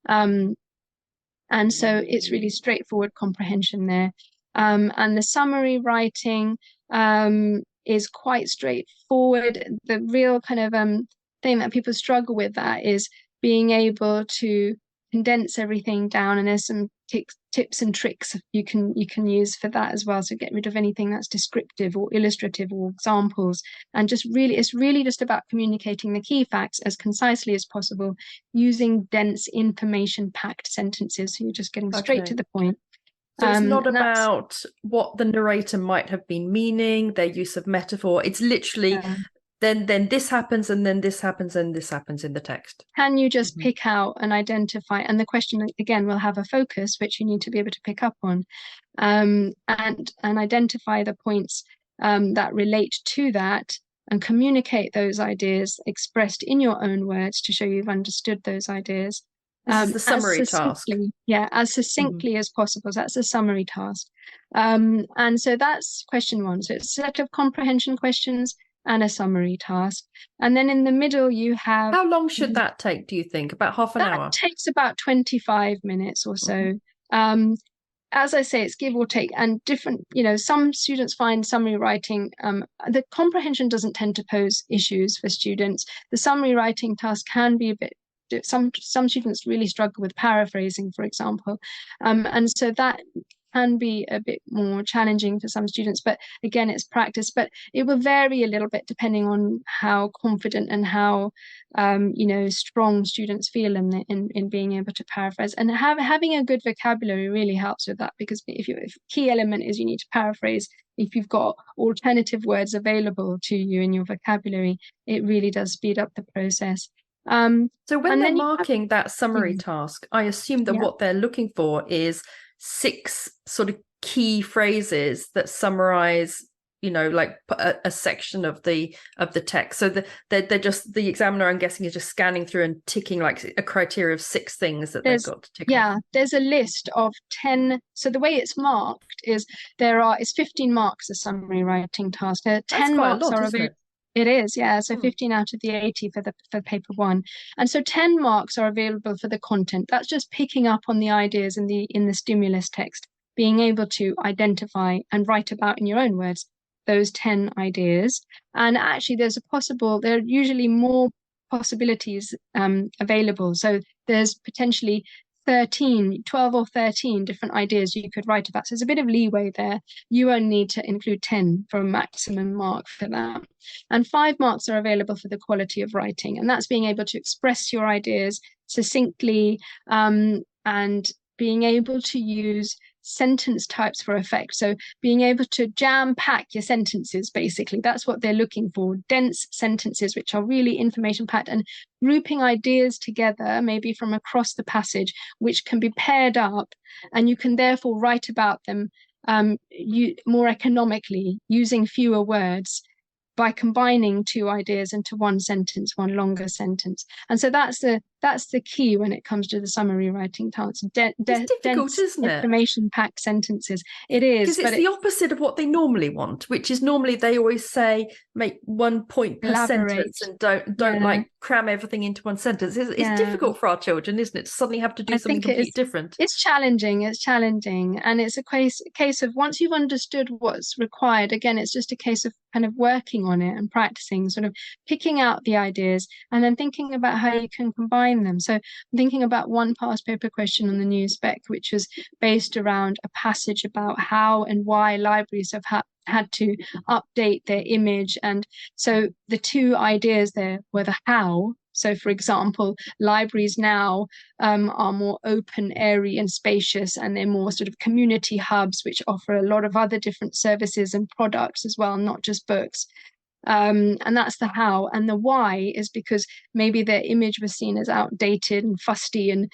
B: And so it's really straightforward comprehension there. And the summary writing is quite straightforward. The real kind of thing that people struggle with that is being able to condense everything down, and there's some tips and tricks you can use for that as well. So get rid of anything that's descriptive or illustrative or examples, and it's really just about communicating the key facts as concisely as possible using dense information packed sentences. So you're just getting straight to the point.
A: So it's not about what the narrator might have been meaning, their use of metaphor. It's literally then this happens, and then this happens, and this happens in the text.
B: Can you just pick out and identify? And the question again will have a focus, which you need to be able to pick up on, and identify the points that relate to that, and communicate those ideas expressed in your own words to show you've understood those ideas.
A: This is the summary task.
B: Yeah, as succinctly as possible. So that's a summary task. And so that's question one. So it's a set of comprehension questions and a summary task. And then in the middle, you have...
A: How long should that take, do you think? About half an hour?
B: That takes about 25 minutes or so. As I say, it's give or take, and different, some students find summary writing, the comprehension doesn't tend to pose issues for students. The summary writing task can be a bit, some students really struggle with paraphrasing, for example. And so that can be a bit more challenging for some students, but again, it's practice. But it will vary a little bit depending on how confident and how strong students feel in being able to paraphrase. And having a good vocabulary really helps with that, because if key element is you need to paraphrase, if you've got alternative words available to you in your vocabulary, it really does speed up the process.
A: So when they're marking that summary task, I assume that what they're looking for is 6 sort of key phrases that summarize, like a section of the text. So they're just, the examiner, I'm guessing, is just scanning through and ticking like a criteria of 6 things that they've got to tick off.
B: There's a list of 10. So the way it's marked is it's 15 marks a summary writing task. 10 marks are available. It is, yeah. So 15 out of the 80 for paper 1. And so 10 marks are available for the content. That's just picking up on the ideas in the stimulus text, being able to identify and write about in your own words those 10 ideas. And actually there are usually more possibilities available. So there's potentially 12 or 13 different ideas you could write about. So there's a bit of leeway there. You only need to include 10 for a maximum mark for that. And 5 marks are available for the quality of writing. And that's being able to express your ideas succinctly and being able to use sentence types for effect. So being able to jam pack your sentences, basically, that's what they're looking for. Dense sentences, which are really information packed, and grouping ideas together, maybe from across the passage, which can be paired up, and you can therefore write about them more economically, using fewer words, by combining 2 ideas into one sentence, one longer sentence. And so that's the key when it comes to the summary writing task.
A: It's difficult, isn't it?
B: Information-packed sentences. It is.
A: Because it's the opposite of what they normally want, which is normally they always say make 1 point per sentence and don't like cram everything into one sentence. It's difficult for our children, isn't it, to suddenly have to do something completely different.
B: It's challenging. And it's a case of, once you've understood what's required, again, it's just a case of kind of working on it and practicing, sort of picking out the ideas and then thinking about how you can combine them. So I'm thinking about one past paper question on the new spec, which was based around a passage about how and why libraries have had to update their image. And so the 2 ideas there were the how. So, for example, libraries now are more open, airy and spacious, and they're more sort of community hubs, which offer a lot of other different services and products as well, not just books. And that's the how. And the why is because maybe their image was seen as outdated and fusty, and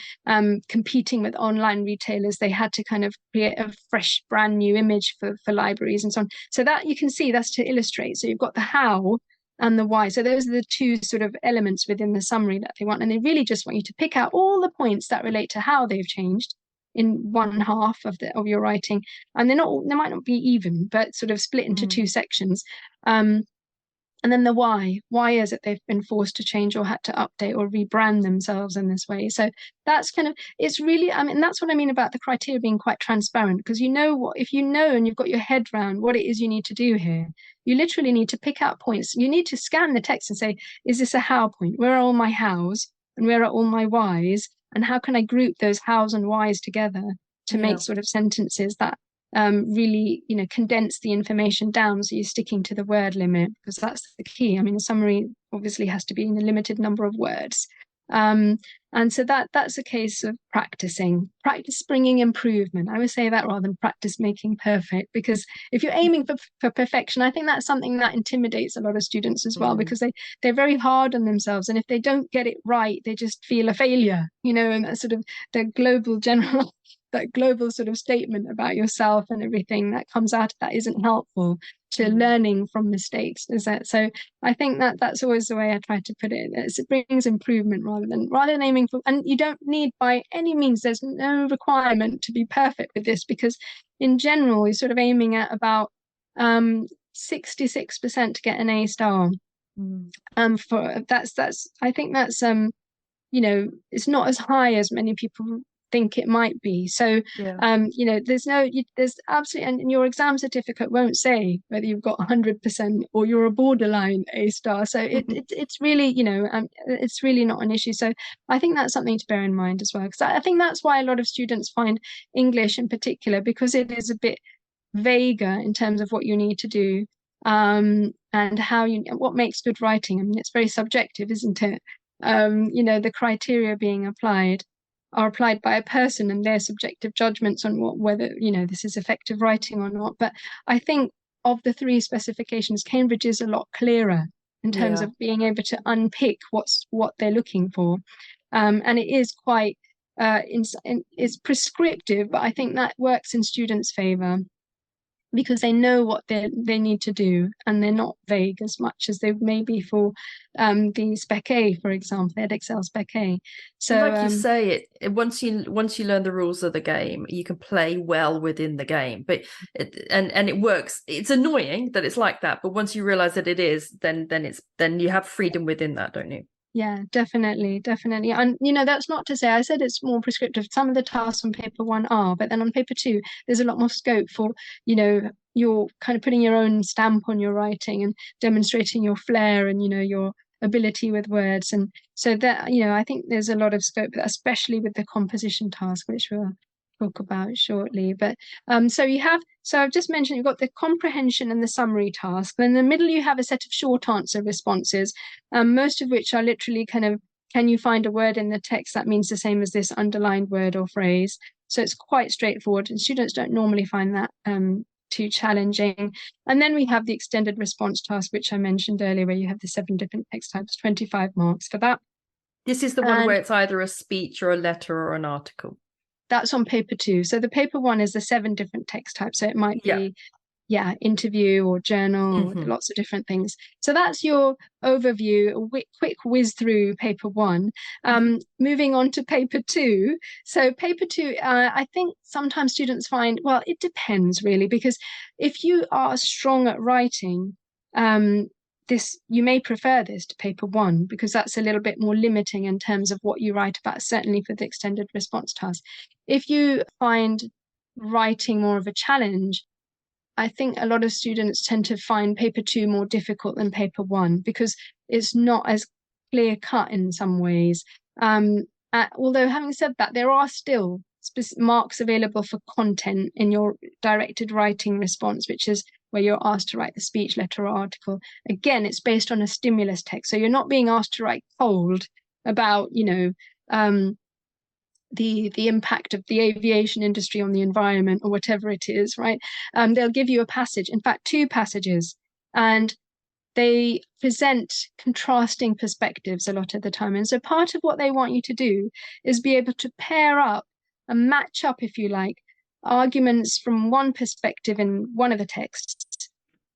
B: competing with online retailers, they had to kind of create a fresh, brand new image for libraries and so on. So that you can see, that's to illustrate. So you've got the how, and the why. So those are the two sort of elements within the summary that they want. And they really just want you to pick out all the points that relate to how they've changed in one half of your writing. And they might not be even, but sort of split into two sections. And then the why. Why is it they've been forced to change or had to update or rebrand themselves in this way? So that's kind of, it's really, I mean, that's what I mean about the criteria being quite transparent, because you know what, if you know and you've got your head around what it is you need to do here, you literally need to pick out points. You need to scan the text and say, is this a how point? Where are all my hows and where are all my whys? And how can I group those hows and whys together to make sort of sentences that really, condense the information down, so you're sticking to the word limit, because that's the key. I mean, a summary obviously has to be in a limited number of words. And so that's a case of practice bringing improvement. I would say that rather than practice making perfect, because if you're aiming for perfection, I think that's something that intimidates a lot of students as well, because they're very hard on themselves. And if they don't get it right, they just feel a failure, and that's sort of the that global sort of statement about yourself and everything that comes out of that isn't helpful to learning from mistakes, is that? So I think that's always the way I try to put it. It brings improvement rather than aiming for, and you don't need by any means, there's no requirement to be perfect with this, because in general, you're sort of aiming at about 66% to get an A star. For that's I think that's it's not as high as many people think it might be. So there's absolutely, and your exam certificate won't say whether you've got 100% or you're a borderline A star. So it's really it's really not an issue. So I think that's something to bear in mind as well, because I think that's why a lot of students find English in particular, because it is a bit vaguer in terms of what you need to do, and what makes good writing. I mean, it's very subjective, isn't it? The criteria being applied are applied by a person and their subjective judgments on whether this is effective writing or not. But I think of the three specifications, Cambridge is a lot clearer in terms of being able to unpick what they're looking for, and it is quite it's prescriptive, but I think that works in students' favour, because they know what they need to do, and they're not vague as much as they may be for the Spec A, for example, Edexcel Spec A. So
A: like you say, once you learn the rules of the game, you can play well within the game. But it works. It's annoying that it's like that, but once you realize that it is, then you have freedom within that, don't you?
B: Yeah, definitely. And, that's not to say, I said it's more prescriptive. Some of the tasks on paper 1 are, but then on paper 2, there's a lot more scope for, you're kind of putting your own stamp on your writing and demonstrating your flair and, your ability with words. And so that, I think there's a lot of scope, especially with the composition task, which we'll talk about shortly. But so I've just mentioned you've got the comprehension and the summary task. Then in the middle you have a set of short answer responses, most of which are literally kind of, can you find a word in the text that means the same as this underlined word or phrase? So it's quite straightforward, and students don't normally find that too challenging. And then we have the extended response task, which I mentioned earlier, where you have the 7 different text types, 25 marks for that.
A: This is the one where it's either a speech or a letter or an article.
B: That's on paper 2. So the paper 1 is the 7 different text types. So it might be, interview or journal, lots of different things. So that's your overview, a quick whiz through paper 1. Moving on to paper 2. So paper 2, I think sometimes students find, well, it depends really, because if you are strong at writing, you may prefer this to paper 1, because that's a little bit more limiting in terms of what you write about, certainly for the extended response task. If you find writing more of a challenge, I think a lot of students tend to find paper 2 more difficult than paper 1, because it's not as clear cut in some ways. Although having said that, there are still marks available for content in your directed writing response, which is where you're asked to write the speech, letter, or article. Again, it's based on a stimulus text, so you're not being asked to write cold about, the impact of the aviation industry on the environment or whatever it is, right? They'll give you a passage, in fact, 2 passages, and they present contrasting perspectives a lot of the time. And so part of what they want you to do is be able to pair up and match up, if you like, arguments from one perspective in one of the texts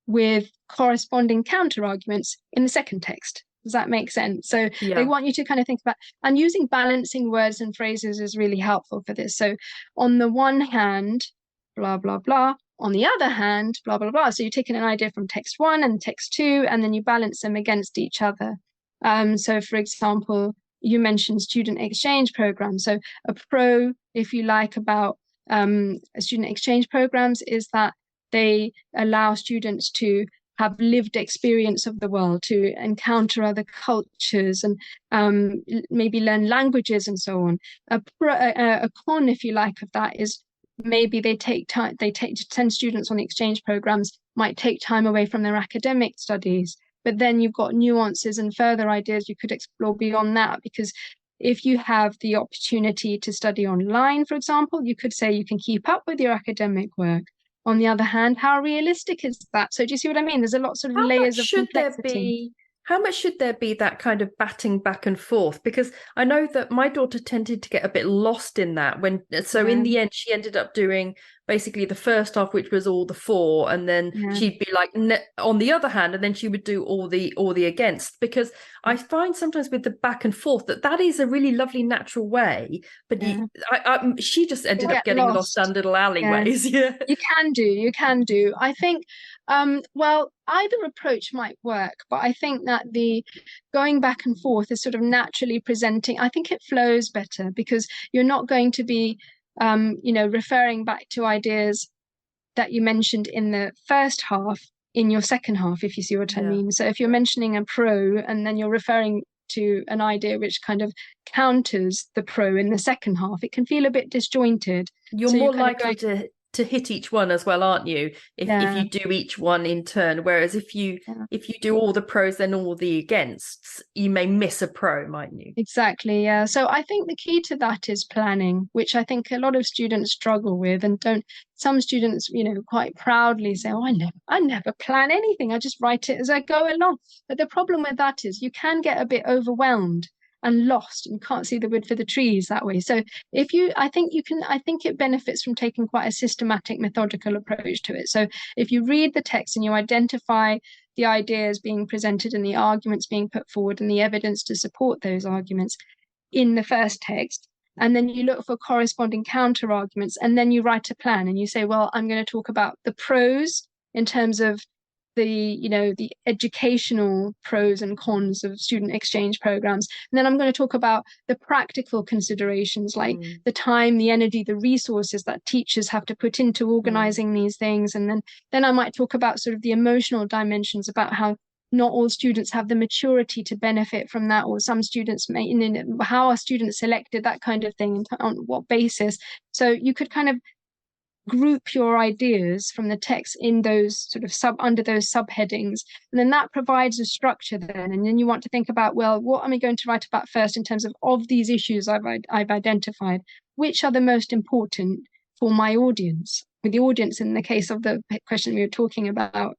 B: with corresponding counter arguments in the second text. Does that make sense? So they want you to kind of think about, and using balancing words and phrases is really helpful for this. So on the one hand, blah, blah, blah. On the other hand, blah, blah, blah. So you're taking an idea from text 1 and text 2, and then you balance them against each other. So for example, you mentioned student exchange programs. So a pro, if you like, about student exchange programs is that they allow students to have lived experience of the world, to encounter other cultures and maybe learn languages and so on. A con, if you like, of that is maybe they take time, to send students on the exchange programs, might take time away from their academic studies. But then you've got nuances and further ideas you could explore beyond that, because if you have the opportunity to study online, for example, you could say you can keep up with your academic work. On the other hand, how realistic is that? So do you see what I mean? There's a lot of layers of complexity.
A: How much should there be that kind of batting back and forth? Because I know that my daughter tended to get a bit lost in that in the end, she ended up doing basically the first half, which was all the for, and then she'd be like, on the other hand, and then she would do all the against. Because I find sometimes with the back and forth that is a really lovely natural way, but she just ended up getting lost down little alleyways. Yeah.
B: You can do. I think, well, either approach might work, but I think that the going back and forth is sort of naturally presenting. I think it flows better because you're not going to be referring back to ideas that you mentioned in the first half in your second half, if you see what I mean. So if you're mentioning a pro and then you're referring to an idea which kind of counters the pro in the second half, it can feel a bit disjointed.
A: You're more likely to hit each one as well, aren't you? If you do each one in turn, whereas if you do all the pros then all the againsts, you may miss a pro, mightn't you?
B: Exactly. Yeah. So I think the key to that is planning, which I think a lot of students struggle with and don't. Some students, quite proudly say, "Oh, I never plan anything. I just write it as I go along." But the problem with that is you can get a bit overwhelmed and lost and can't see the wood for the trees that way. So I think it benefits from taking quite a systematic, methodical approach to it. So if you read the text and you identify the ideas being presented and the arguments being put forward and the evidence to support those arguments in the first text, and then you look for corresponding counter arguments, and then you write a plan and you say, well, I'm going to talk about the pros in terms of the educational pros and cons of student exchange programs. And then I'm going to talk about the practical considerations, like the time, the energy, the resources that teachers have to put into organizing these things. And then I might talk about sort of the emotional dimensions, about how not all students have the maturity to benefit from that, or some students may, how are students selected, that kind of thing, on what basis. So you could kind of group your ideas from the text in those sort of under those subheadings, and then that provides a structure then. And then you want to think about, well, what am I going to write about first in terms of these issues I've identified, which are the most important for my audience? With the audience, in the case of the question we were talking about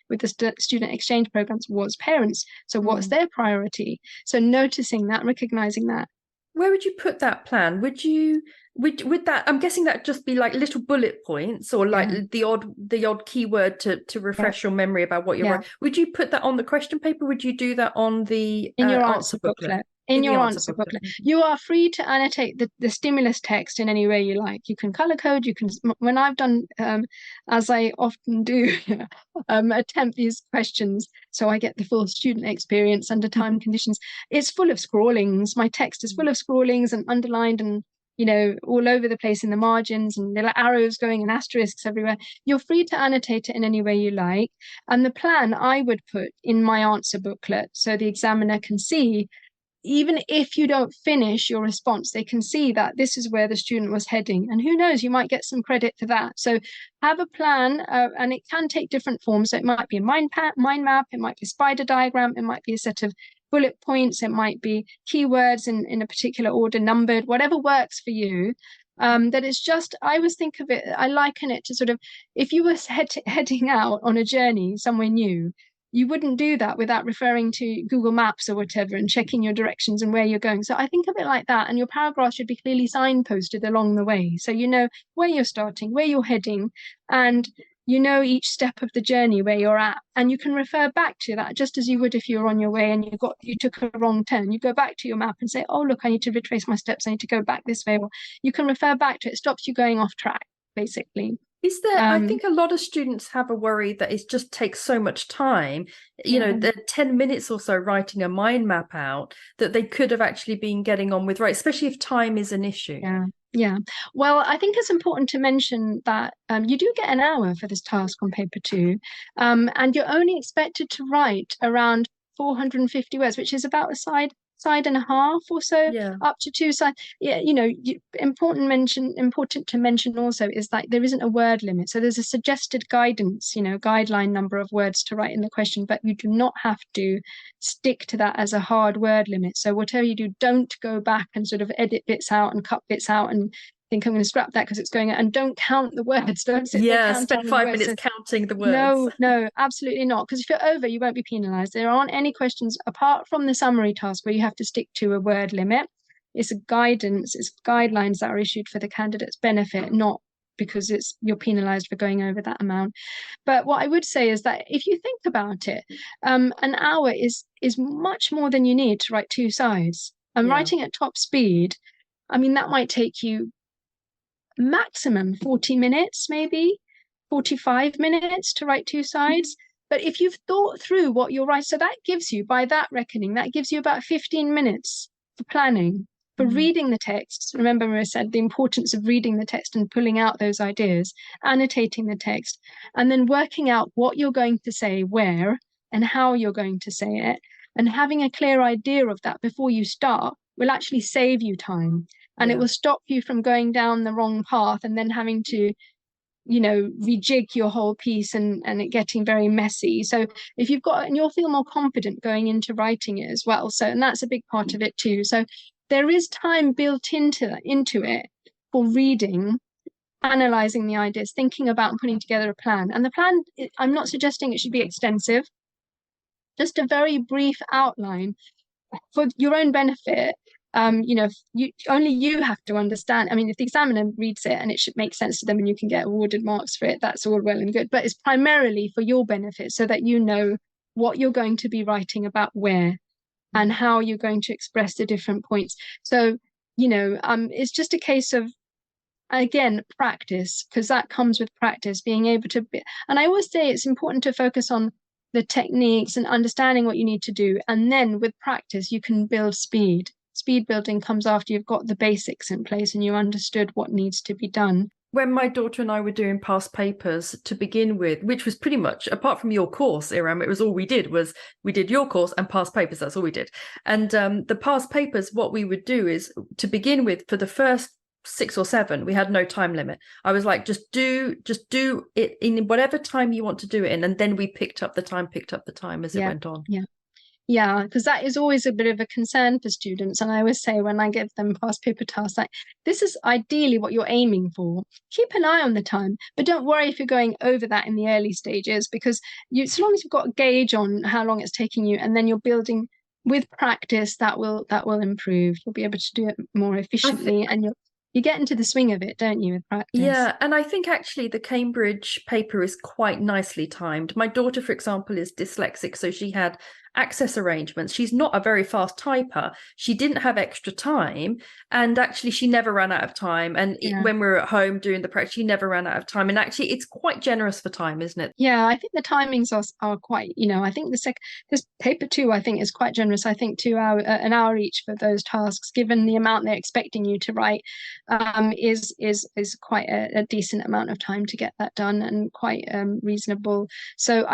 B: with the student exchange programs, was parents. So what's their priority? So noticing that, recognizing that.
A: Where would you put that plan? Would that, I'm guessing that just be like little bullet points, or like the odd keyword to refresh your memory about what you're writing. Would you put that on the question paper? Would you do that on the
B: in your answer booklet? In your answer booklet, you are free to annotate the stimulus text in any way you like. You can color code. You can, when I've done, as I often do, attempt these questions, so I get the full student experience under time conditions. It's full of scrawlings. My text is full of scrawlings and underlined and all over the place in the margins, and little arrows going and asterisks everywhere. You're free to annotate it in any way you like. And the plan I would put in my answer booklet, so the examiner can see, even if you don't finish your response, they can see that this is where the student was heading. And who knows, you might get some credit for that. So have a plan, and it can take different forms. So it might be a mind map, it might be a spider diagram, it might be a set of bullet points, it might be keywords in a particular order, numbered, whatever works for you. That it's just, I always think of it, I liken it to sort of, if you were heading out on a journey somewhere new, you wouldn't do that without referring to Google Maps or whatever and checking your directions and where you're going. So I think of it like that, and your paragraph should be clearly signposted along the way, so you know where you're starting, where you're heading, and you know each step of the journey where you're at, and you can refer back to that just as you would if you were on your way and you took a wrong turn. You go back to your map and say, oh look, I need to retrace my steps, I need to go back this way. Or you can refer back to it. It stops you going off track, basically.
A: Is there, I think a lot of students have a worry that it just takes so much time, you know, they're 10 minutes or so writing a mind map out that they could have actually been getting on with, right? Especially if time is an issue.
B: Yeah. Well, I think it's important to mention that you do get an hour for this task on paper 2, and you're only expected to write around 450 words, which is about a side and a half or so, up to 2 sides. Yeah, you know, important to mention also is that there isn't a word limit. So there's a suggested guidance, you know, guideline number of words to write in the question, but you do not have to stick to that as a hard word limit. So whatever you do, don't go back and sort of edit bits out and cut bits out and think I'm going to scrap that because it's going out, and don't count the words. Don't sit there counting
A: spend 5
B: the
A: minutes counting the words.
B: No, absolutely not. Because if you're over, you won't be penalized. There aren't any questions apart from the summary task where you have to stick to a word limit. It's a guidance, it's guidelines that are issued for the candidate's benefit, not because you're penalized for going over that amount. But what I would say is that if you think about it, an hour is much more than you need to write 2 sides. And writing at top speed, I mean, that might take you maximum 40 minutes, maybe 45 minutes to write 2 sides. But if you've thought through what you're writing, so that gives you, by that reckoning, that gives you about 15 minutes for planning, for reading the text. Remember, Maria said the importance of reading the text and pulling out those ideas, annotating the text, and then working out what you're going to say where and how you're going to say it. And having a clear idea of that before you start will actually save you time. And it will stop you from going down the wrong path and then having to, you know, rejig your whole piece and it getting very messy. So if you've got, and you'll feel more confident going into writing it as well. So, and that's a big part of it too. So there is time built into it for reading, analyzing the ideas, thinking about and putting together a plan. And the plan, I'm not suggesting it should be extensive, just a very brief outline for your own benefit. You know, only you have to understand. I mean, if the examiner reads it and it should make sense to them and you can get awarded marks for it, that's all well and good. But it's primarily for your benefit, so that you know what you're going to be writing about where and how you're going to express the different points. So, you know, it's just a case of, again, practice, because that comes with practice, being able to be, and I always say it's important to focus on the techniques and understanding what you need to do. And then with practice, you can build speed. Speed building comes after you've got the basics in place and you understood what needs to be done.
A: When my daughter and I were doing past papers to begin with, which was pretty much, apart from your course, Iram, it was all we did was we did your course and past papers. That's all we did. And the past papers, what we would do is, to begin with, for the first 6 or 7, we had no time limit. I was like, just do it in whatever time you want to do it in. And then we picked up the time as it went on.
B: Yeah, because that is always a bit of a concern for students. And I always say when I give them past paper tasks, like, this is ideally what you're aiming for. Keep an eye on the time, but don't worry if you're going over that in the early stages, because so long as you've got a gauge on how long it's taking you, and then you're building with practice, that will improve. You'll be able to do it more efficiently, and you get into the swing of it, don't you, with practice?
A: Yeah, and I think actually the Cambridge paper is quite nicely timed. My daughter, for example, is dyslexic, so she had access arrangements. She's not a very fast typer. She didn't have extra time, and actually she never ran out of time. And when we were at home doing the practice, she never ran out of time. And actually it's quite generous for time, isn't it?
B: Yeah, I think the timings are quite, you know, I think this paper 2, I think, is quite generous. I think 2 hour, an hour each for those tasks, given the amount they're expecting you to write, is quite a decent amount of time to get that done, and quite reasonable. So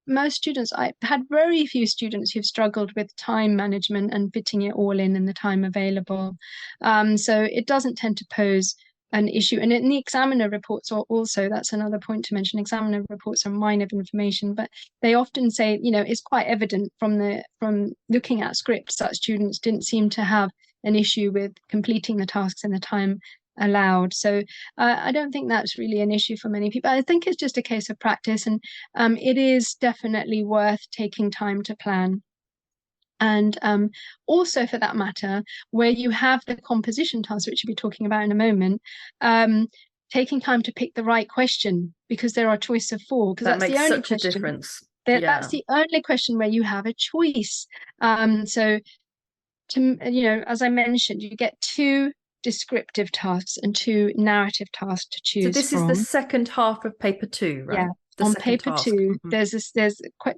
B: most students, I've had very few students who've struggled with time management and fitting it all in the time available. So it doesn't tend to pose an issue. And in the examiner reports also, that's another point to mention, examiner reports are a mine of information, but they often say, you know, it's quite evident from looking at scripts that students didn't seem to have an issue with completing the tasks in the time allowed. So I don't think that's really an issue for many people. I think it's just a case of practice, and it is definitely worth taking time to plan. And also, for that matter, where you have the composition task, which we'll be talking about in a moment, taking time to pick the right question, because there are a choice of four, because
A: That
B: that's the
A: makes
B: only
A: such a
B: question.
A: difference.
B: That's the only question where you have a choice. So as I mentioned, you get two descriptive tasks and two narrative tasks to
A: So
B: choose
A: this is the
B: from.
A: second half of paper two,
B: Yeah.
A: right? The
B: On
A: second
B: paper
A: task.
B: two,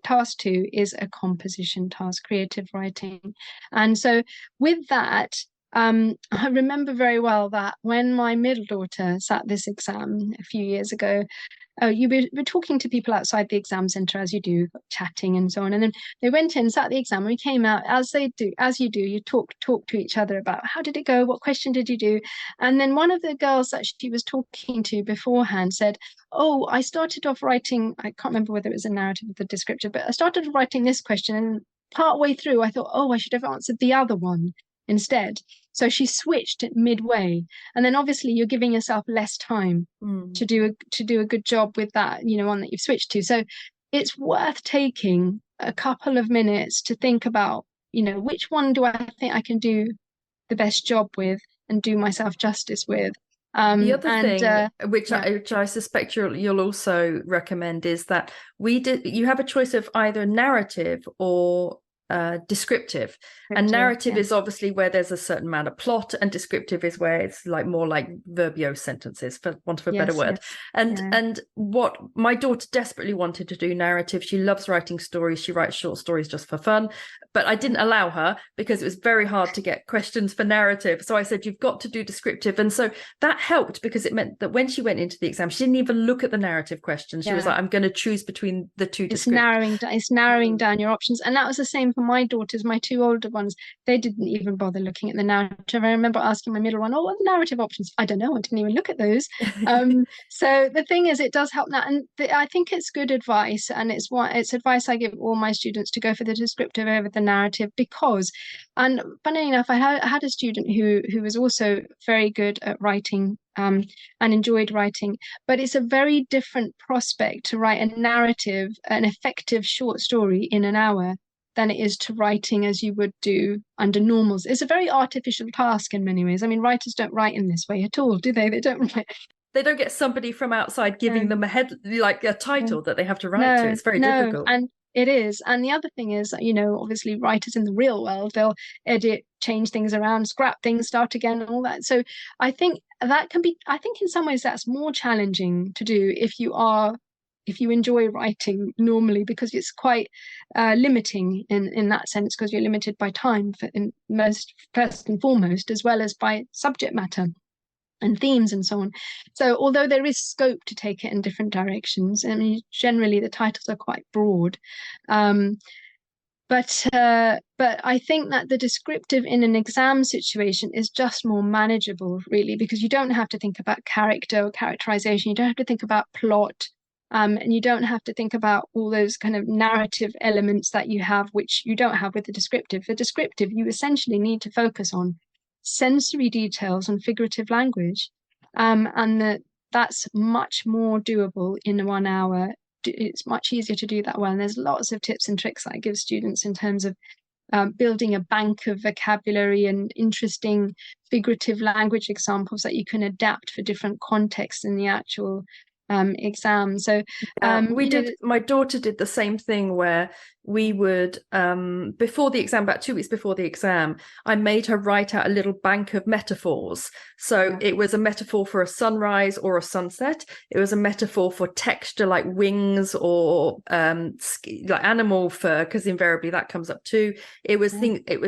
B: task two is a composition task, creative writing. And so with that, I remember very well that when my middle daughter sat this exam a few years ago, you were talking to people outside the exam center, as you do, chatting and so on. And then they went in, sat the exam, and we came out, as you do, you talk to each other about how did it go, what question did you do? And then one of the girls that she was talking to beforehand said, oh, I started off writing, I can't remember whether it was a narrative or the descriptive, but I started writing this question, and part way through I thought, oh, I should have answered the other one instead. So she switched it midway. And then obviously you're giving yourself less time to do a good job with that, one that you've switched to. So it's worth taking a couple of minutes to think about, which one do I think I can do the best job with and do myself justice with.
A: The other thing, which
B: yeah.
A: I suspect you'll also recommend, is that you have a choice of either narrative or descriptive. And narrative is obviously where there's a certain amount of plot, and descriptive is where it's like more like verbose sentences, for want of a better word. And what my daughter desperately wanted to do narrative. She loves writing stories. She writes short stories just for fun, but I didn't allow her because it was very hard to get questions for narrative. So I said, you've got to do descriptive. And so that helped, because it meant that when she went into the exam, she didn't even look at the narrative questions. She was like, I'm going to choose between the two.
B: It's narrowing down your options. And that was the same for my daughters. My two older ones, they didn't even bother looking at the narrative. I remember asking my middle one, oh, what are the narrative options? I don't know. I didn't even look at those. So the thing is, it does help that. And I think it's good advice. And it's advice I give all my students, to go for the descriptive over the narrative, because, and funnily enough, I had a student who was also very good at writing, and enjoyed writing, but it's a very different prospect to write a narrative, an effective short story in an hour, than it is to writing as you would do under normals. It's a very artificial task in many ways. I mean, writers don't write in this way at all, do they? They don't write.
A: They don't get somebody from outside giving them a title that they have to write to. It's very difficult.
B: And it is. And the other thing is, obviously writers in the real world, they'll edit, change things around, scrap things, start again, and all that. So I think in some ways that's more challenging to do if you enjoy writing normally, because it's quite limiting in that sense, because you're limited by time first and foremost, as well as by subject matter and themes and so on. So although there is scope to take it in different directions, I mean, generally the titles are quite broad. But I think that the descriptive in an exam situation is just more manageable, really, because you don't have to think about character or characterization. You don't have to think about plot. And you don't have to think about all those kind of narrative elements that you have, which you don't have with the descriptive. The descriptive, you essentially need to focus on sensory details and figurative language. And that's much more doable in 1 hour. It's much easier to do that well. And there's lots of tips and tricks that I give students in terms of building a bank of vocabulary and interesting figurative language examples that you can adapt for different contexts in the actual exam. So
A: my daughter did the same thing, where we would before the exam, about 2 weeks before the exam, I made her write out a little bank of metaphors. So it was a metaphor for a sunrise or a sunset. It was a metaphor for texture, like wings, or like animal fur, because invariably that comes up too. It was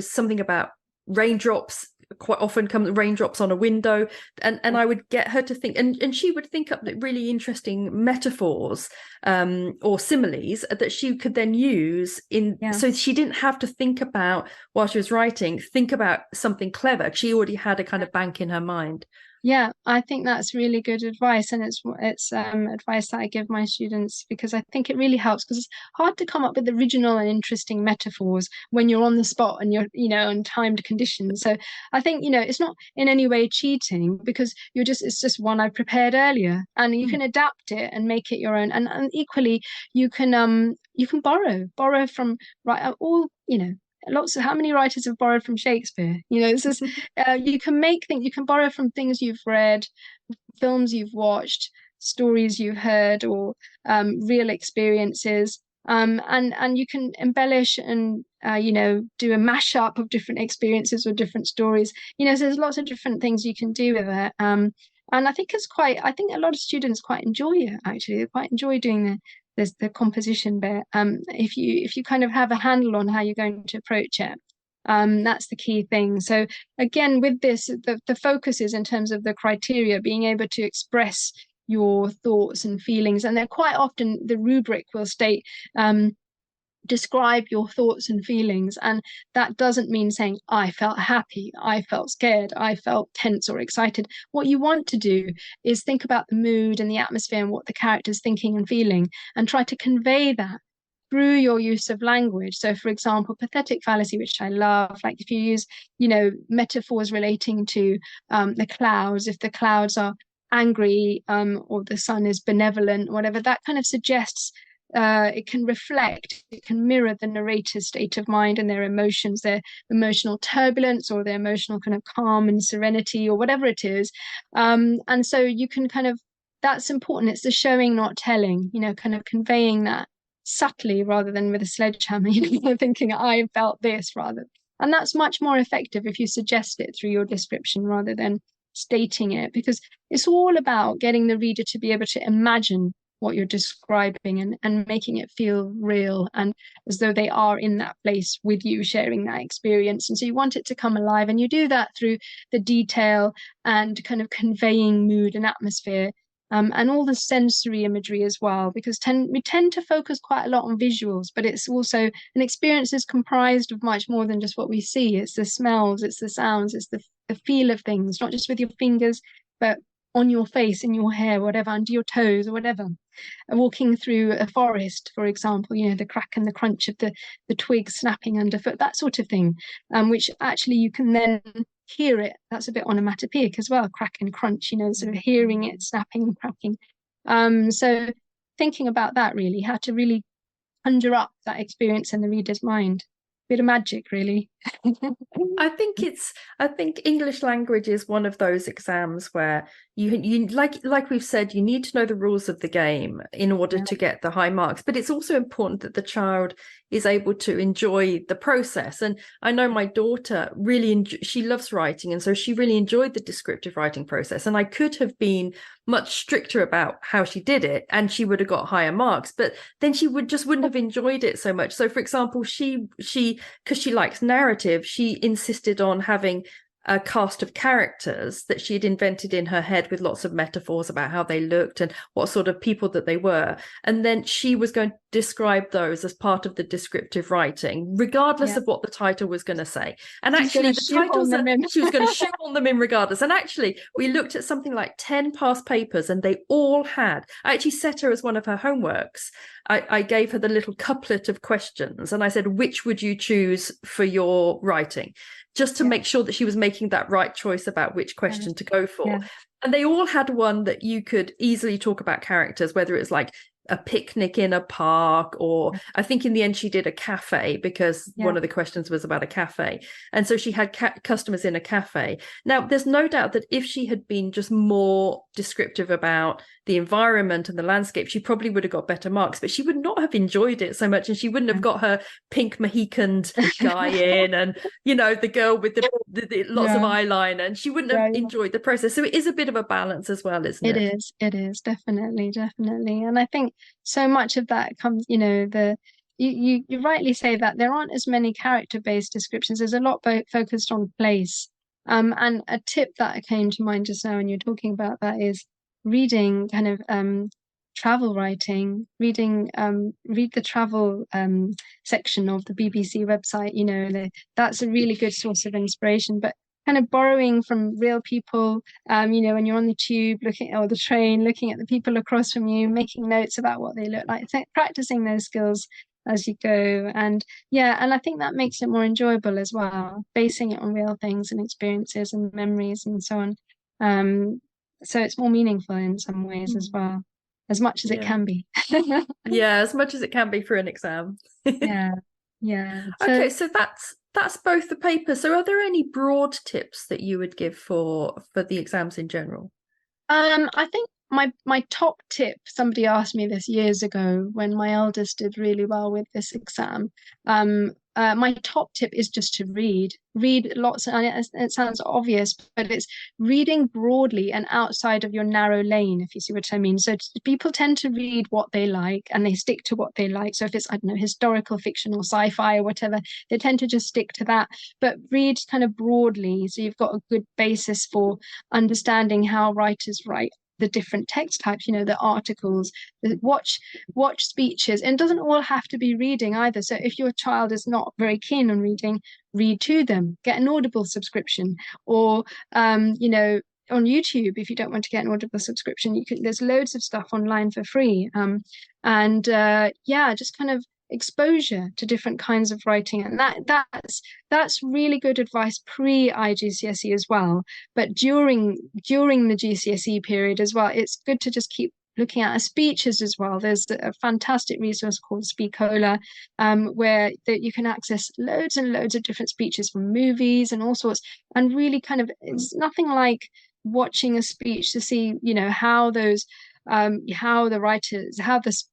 A: something about raindrops. Quite often come raindrops on a window, and I would get her to think, and she would think up really interesting metaphors or similes that she could then use so she didn't have to think about, while she was writing, think about something clever. She already had a kind of bank in her mind.
B: Yeah, I think that's really good advice, and it's advice that I give my students, because I think it really helps, because it's hard to come up with original and interesting metaphors when you're on the spot and you're in timed conditions. So I think it's not in any way cheating, because it's just one I prepared earlier, and you can adapt it and make it your own. And equally you can borrow from all lots of, how many writers have borrowed from Shakespeare? You know, this is you can make things, you can borrow from things you've read, films you've watched, stories you've heard, or real experiences. And you can embellish and you know, do a mashup of different experiences or different stories. You know, so there's lots of different things you can do with it. And I think I think a lot of students quite enjoy it, actually. They quite enjoy doing the composition bit. If you kind of have a handle on how you're going to approach it. That's the key thing. So again, with this, the focus is in terms of the criteria, being able to express your thoughts and feelings. And they're quite often, the rubric will state, describe your thoughts and feelings. And that doesn't mean saying, I felt happy, I felt scared, I felt tense or excited. What you want to do is think about the mood and the atmosphere and what the character's thinking and feeling, and try to convey that through your use of language. So, for example, pathetic fallacy, which I love, like if you use, you know, metaphors relating to the clouds, if the clouds are angry, or the sun is benevolent, whatever, that kind of suggests it can reflect, it can mirror the narrator's state of mind and their emotions, their emotional turbulence or their emotional kind of calm and serenity or whatever it is. And so you can kind of, that's important. It's the showing, not telling, you know, kind of conveying that subtly rather than with a sledgehammer, you know, thinking I felt this rather. And that's much more effective if you suggest it through your description rather than stating it, because it's all about getting the reader to be able to imagine what you're describing and making it feel real and as though they are in that place with you, sharing that experience. And so you want it to come alive, and you do that through the detail and kind of conveying mood and atmosphere, and all the sensory imagery as well, because we tend to focus quite a lot on visuals, but it's also, an experience is comprised of much more than just what we see. It's the smells, it's the sounds, it's the feel of things, not just with your fingers, but on your face, in your hair, whatever, under your toes or whatever. Walking through a forest, for example, you know, the crack and the crunch of the twigs snapping underfoot, that sort of thing, which actually you can then hear it. That's a bit onomatopoeic as well, crack and crunch, you know, sort of hearing it snapping and cracking. So thinking about that, really, how to really conjure up that experience in the reader's mind. Bit of magic, really.
A: I think English language is one of those exams where you like we've said, you need to know the rules of the game in order to get the high marks, but it's also important that the child is able to enjoy the process. And I know my daughter really she loves writing, and so she really enjoyed the descriptive writing process, and I could have been much stricter about how she did it and she would have got higher marks, but then she wouldn't have enjoyed it so much. So for example, she because she likes narrative, she insisted on having a cast of characters that she had invented in her head with lots of metaphors about how they looked and what sort of people that they were. And then she was going to describe those as part of the descriptive writing, regardless of what the title was going to say. And actually, the titles, she was going to shoehorn them in regardless. And actually, we looked at something like 10 past papers, and they all had, I actually set her as one of her homeworks. I gave her the little couplet of questions, and I said, which would you choose for your writing? Just to make sure that she was making that right choice about which question to go for. And they all had one that you could easily talk about characters, whether it's like a picnic in a park, or I think in the end she did a cafe, because one of the questions was about a cafe. And so she had customers in a cafe. Now, there's no doubt that if she had been just more descriptive about the environment and the landscape, she probably would have got better marks, but she would not have enjoyed it so much, and she wouldn't have got her pink Mohicaned guy in, and, you know, the girl with the lots of eyeliner, and she wouldn't have enjoyed the process. So it is a bit of a balance as well, isn't it?
B: It is, definitely. And I think so much of that comes, you know, you rightly say that there aren't as many character-based descriptions. There's a lot focused on place. And a tip that came to mind just now when you're talking about that is reading kind of travel writing, read the travel section of the BBC website. You know, that's a really good source of inspiration. But kind of borrowing from real people, you know, when you're on the tube or the train, looking at the people across from you, making notes about what they look like, practicing those skills as you go. And I think that makes it more enjoyable as well, basing it on real things and experiences and memories and so on. So it's more meaningful in some ways as well, as much as it can be.
A: As much as it can be for an exam.
B: Yeah.
A: Okay, so that's both the papers. So are there any broad tips that you would give for the exams in general?
B: I think my top tip, somebody asked me this years ago when my eldest did really well with this exam. My top tip is just to read lots, and it sounds obvious, but it's reading broadly and outside of your narrow lane, if you see what I mean. So people tend to read what they like and they stick to what they like. So if it's, I don't know, historical fiction or sci-fi or whatever, they tend to just stick to that, but read kind of broadly, so you've got a good basis for understanding how writers write the different text types, the articles, watch speeches. And it doesn't all have to be reading either. So if your child is not very keen on reading, read to them, get an Audible subscription, or on YouTube, if you don't want to get an Audible subscription, there's loads of stuff online for free. Just kind of exposure to different kinds of writing, and that's really good advice pre-IGCSE as well. But during the GCSE period as well, it's good to just keep looking at speeches as well. There's a fantastic resource called Speakola, where that you can access loads and loads of different speeches from movies and all sorts, and really kind of, it's nothing like watching a speech to see how those how the writers, how this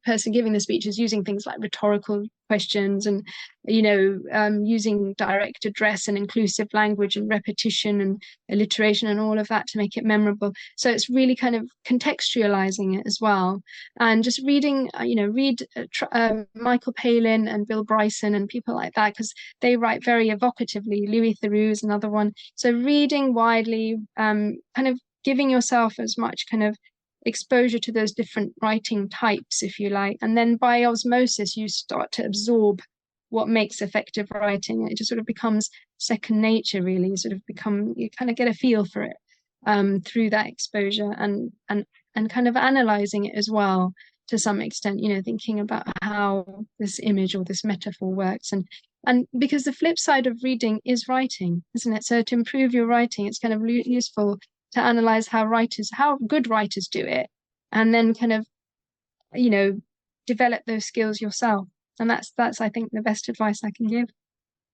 B: person giving the speech is using things like rhetorical questions and using direct address and inclusive language and repetition and alliteration and all of that to make it memorable. So it's really kind of contextualizing it as well, and just reading read Michael Palin and Bill Bryson and people like that, because they write very evocatively. Louis Theroux is another one. So reading widely, kind of giving yourself as much kind of exposure to those different writing types, if you like, and then by osmosis you start to absorb what makes effective writing. It just sort of becomes second nature, really. You kind of get a feel for it through that exposure, and kind of analyzing it as well to some extent, thinking about how this image or this metaphor works, and because the flip side of reading is writing, isn't it? So to improve your writing, it's kind of useful to analyze how good writers do it, and then kind of develop those skills yourself. And that's I think the best advice I can give.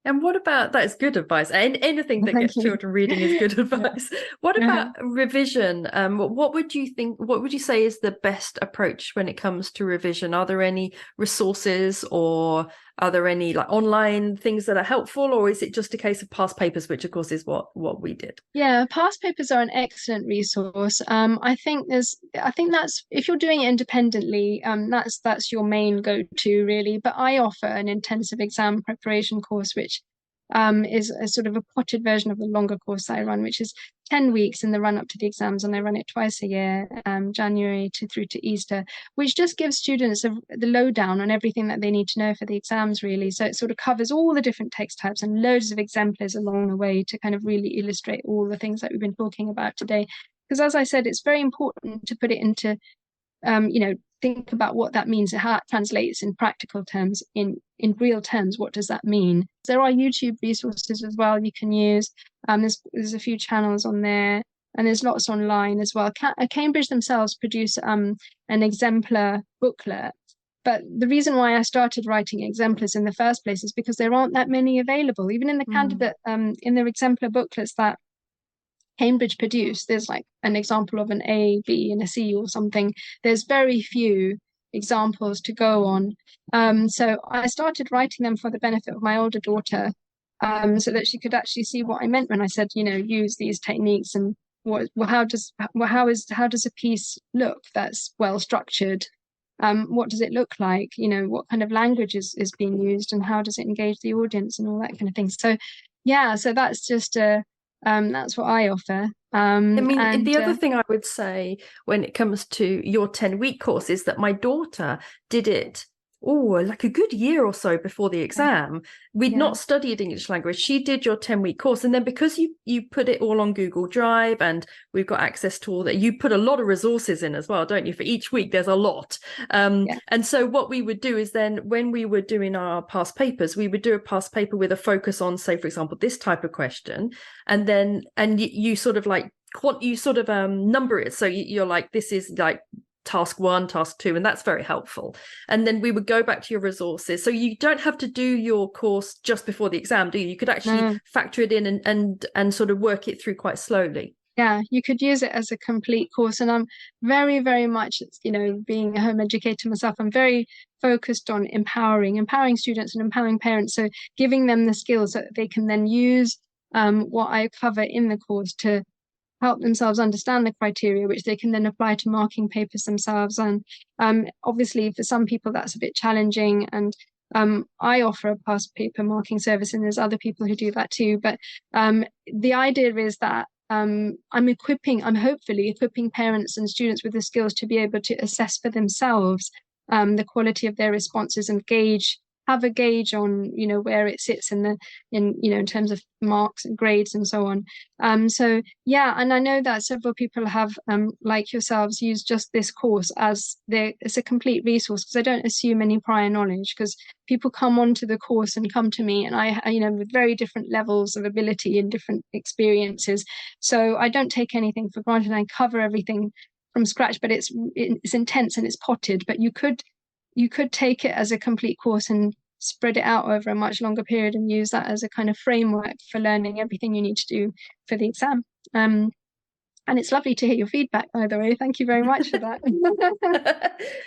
A: And what about, that is good advice. And anything that gets children reading is good advice. What about revision? What would you say is the best approach when it comes to revision? Are there any resources, or are there any like online things that are helpful, or is it just a case of past papers, which of course is what we did?
B: Yeah, past papers are an excellent resource. I think that's, if you're doing it independently, that's your main go-to really. But I offer an intensive exam preparation course, which is a sort of a potted version of the longer course I run, which is 10 weeks in the run up to the exams, and I run it twice a year, January through to Easter, which just gives students the lowdown on everything that they need to know for the exams, really. So it sort of covers all the different text types and loads of exemplars along the way to kind of really illustrate all the things that we've been talking about today. Because as I said, it's very important to put it into think about what that means, how it translates in practical terms, in real terms. What does that mean? There are YouTube resources as well you can use. There's a few channels on there, and there's lots online as well. Cambridge themselves produce an exemplar booklet. But the reason why I started writing exemplars in the first place is because there aren't that many available. Even in the candidate, in their exemplar booklets that Cambridge produced, there's like an example of an A, B, and a C or something. There's very few examples to go on. So I started writing them for the benefit of my older daughter, so that she could actually see what I meant when I said, use these techniques, and how does a piece look that's well structured? What does it look like? What kind of language is being used, and how does it engage the audience, and all that kind of thing. So yeah, so that's just that's what I offer.
A: I mean, the other thing I would say when it comes to your 10-week course is that my daughter did it like a good year or so before the exam. We'd not studied English language. She did your 10-week course, and then because you put it all on Google Drive and we've got access to all that, you put a lot of resources in as well, don't you? For each week there's a lot. And so what we would do is then, when we were doing our past papers, we would do a past paper with a focus on, say, for example, this type of question, and you sort of like you sort of number it. So you're like, this is like task 1, task 2, and that's very helpful. And then we would go back to your resources. So you don't have to do your course just before the exam, do you? You could actually factor it in and sort of work it through quite slowly.
B: Yeah, you could use it as a complete course. And I'm very, very much, being a home educator myself, I'm very focused on empowering students and empowering parents. So giving them the skills so that they can then use what I cover in the course to help themselves understand the criteria, which they can then apply to marking papers themselves. And obviously, for some people, that's a bit challenging. And I offer a past paper marking service, and there's other people who do that too. But the idea is that I'm hopefully equipping parents and students with the skills to be able to assess for themselves the quality of their responses and have a gauge on where it sits in terms of marks and grades and so on. So yeah, and I know that several people have like yourselves used just this course as a complete resource, because I don't assume any prior knowledge, because people come onto the course and come to me, and I with very different levels of ability and different experiences, so I don't take anything for granted. I cover everything from scratch, but it's intense and it's potted. But you could take it as a complete course and spread it out over a much longer period and use that as a kind of framework for learning everything you need to do for the exam. And it's lovely to hear your feedback, by the way. Thank you very much for that.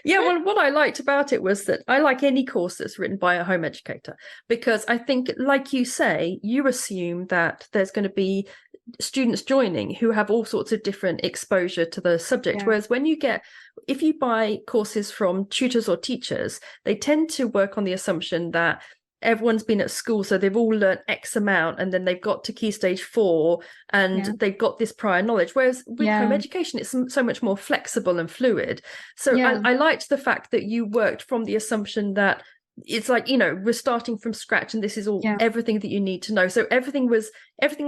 A: Yeah, well, what I liked about it was that I like any course that's written by a home educator, because I think, like you say, you assume that there's going to be students joining who have all sorts of different exposure to the subject. Whereas if you buy courses from tutors or teachers, they tend to work on the assumption that everyone's been at school, so they've all learned X amount, and then they've got to Key Stage 4 and they've got this prior knowledge. Whereas with home education, it's so much more flexible and fluid. So I liked the fact that you worked from the assumption that it's like, we're starting from scratch and this is all everything that you need to know. So everything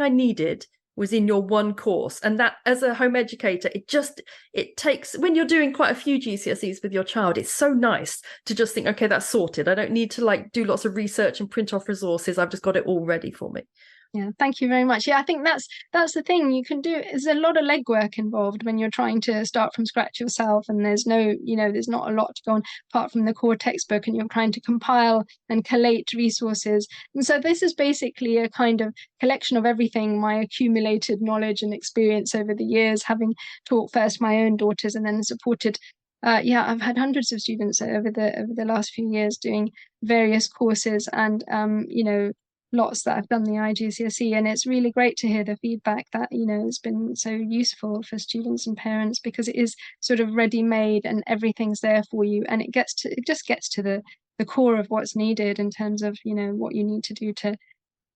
A: I needed was in your one course. And that, as a home educator, it takes, when you're doing quite a few GCSEs with your child, it's so nice to just think, okay, that's sorted. I don't need to do lots of research and print off resources. I've just got it all ready for me.
B: Yeah, thank you very much. Yeah, I think that's the thing you can do. There's a lot of legwork involved when you're trying to start from scratch yourself, and there's not a lot to go on apart from the core textbook, and you're trying to compile and collate resources. And so this is basically a kind of collection of everything, my accumulated knowledge and experience over the years, having taught first my own daughters and then supported I've had hundreds of students over the last few years doing various courses, and lots that have done the IGCSE, and it's really great to hear the feedback that has been so useful for students and parents, because it is sort of ready-made and everything's there for you, and it just gets to the core of what's needed in terms of what you need to do to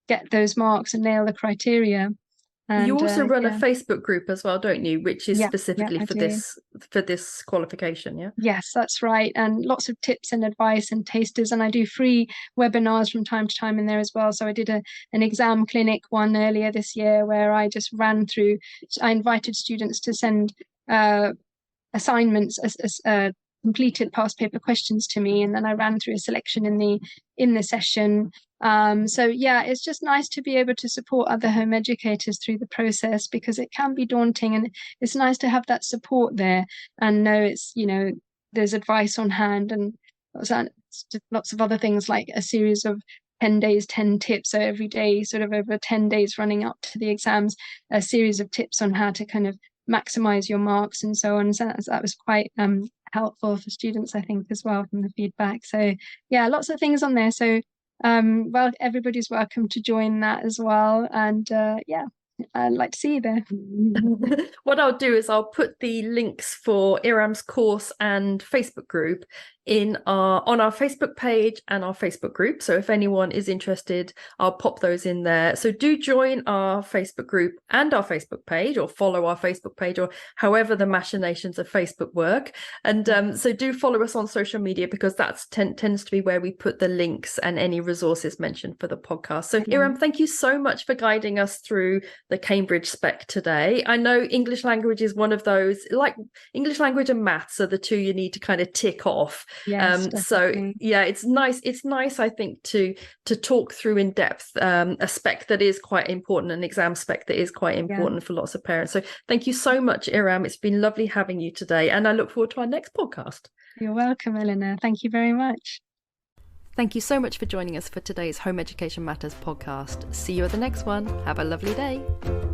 B: get those marks and nail the criteria. And
A: you also run a Facebook group as well, don't you, which is specifically for this qualification?
B: Yes, that's right. And lots of tips and advice and tasters, and I do free webinars from time to time in there as well. So I did an exam clinic one earlier this year where I just I invited students to send assignments as completed past paper questions to me, and then I ran through a selection in the session. So it's just nice to be able to support other home educators through the process, because it can be daunting, and it's nice to have that support there and know it's there's advice on hand, and lots of other things, like a series of 10 days 10 tips. So every day, sort of over 10 days running up to the exams, a series of tips on how to kind of maximize your marks and so on. So that was quite helpful for students, I think, as well, from the feedback. So lots of things on there. So everybody's welcome to join that as well. And I'd like to see you there.
A: What I'll do is I'll put the links for Iram's course and Facebook group on our Facebook page and our Facebook group. So if anyone is interested, I'll pop those in there. So do join our Facebook group and our Facebook page, or follow our Facebook page, or however the machinations of Facebook work. And so do follow us on social media, because that tends to be where we put the links and any resources mentioned for the podcast. So Iram, thank you so much for guiding us through the Cambridge spec today. I know English language is one of those, like English language and maths are the two you need to kind of tick off
B: Yes,
A: So
B: definitely.
A: yeah, it's nice I think to talk through in depth a spec that is quite important, an exam spec that is quite
B: Yeah.
A: important for lots of parents. So thank you so much, Iram. It's been lovely having you today, and I look forward to our next podcast.
B: You're welcome, Eleanor. Thank you very much.
A: Thank you so much for joining us for today's Home Education Matters podcast. See you at the next one. Have a lovely day.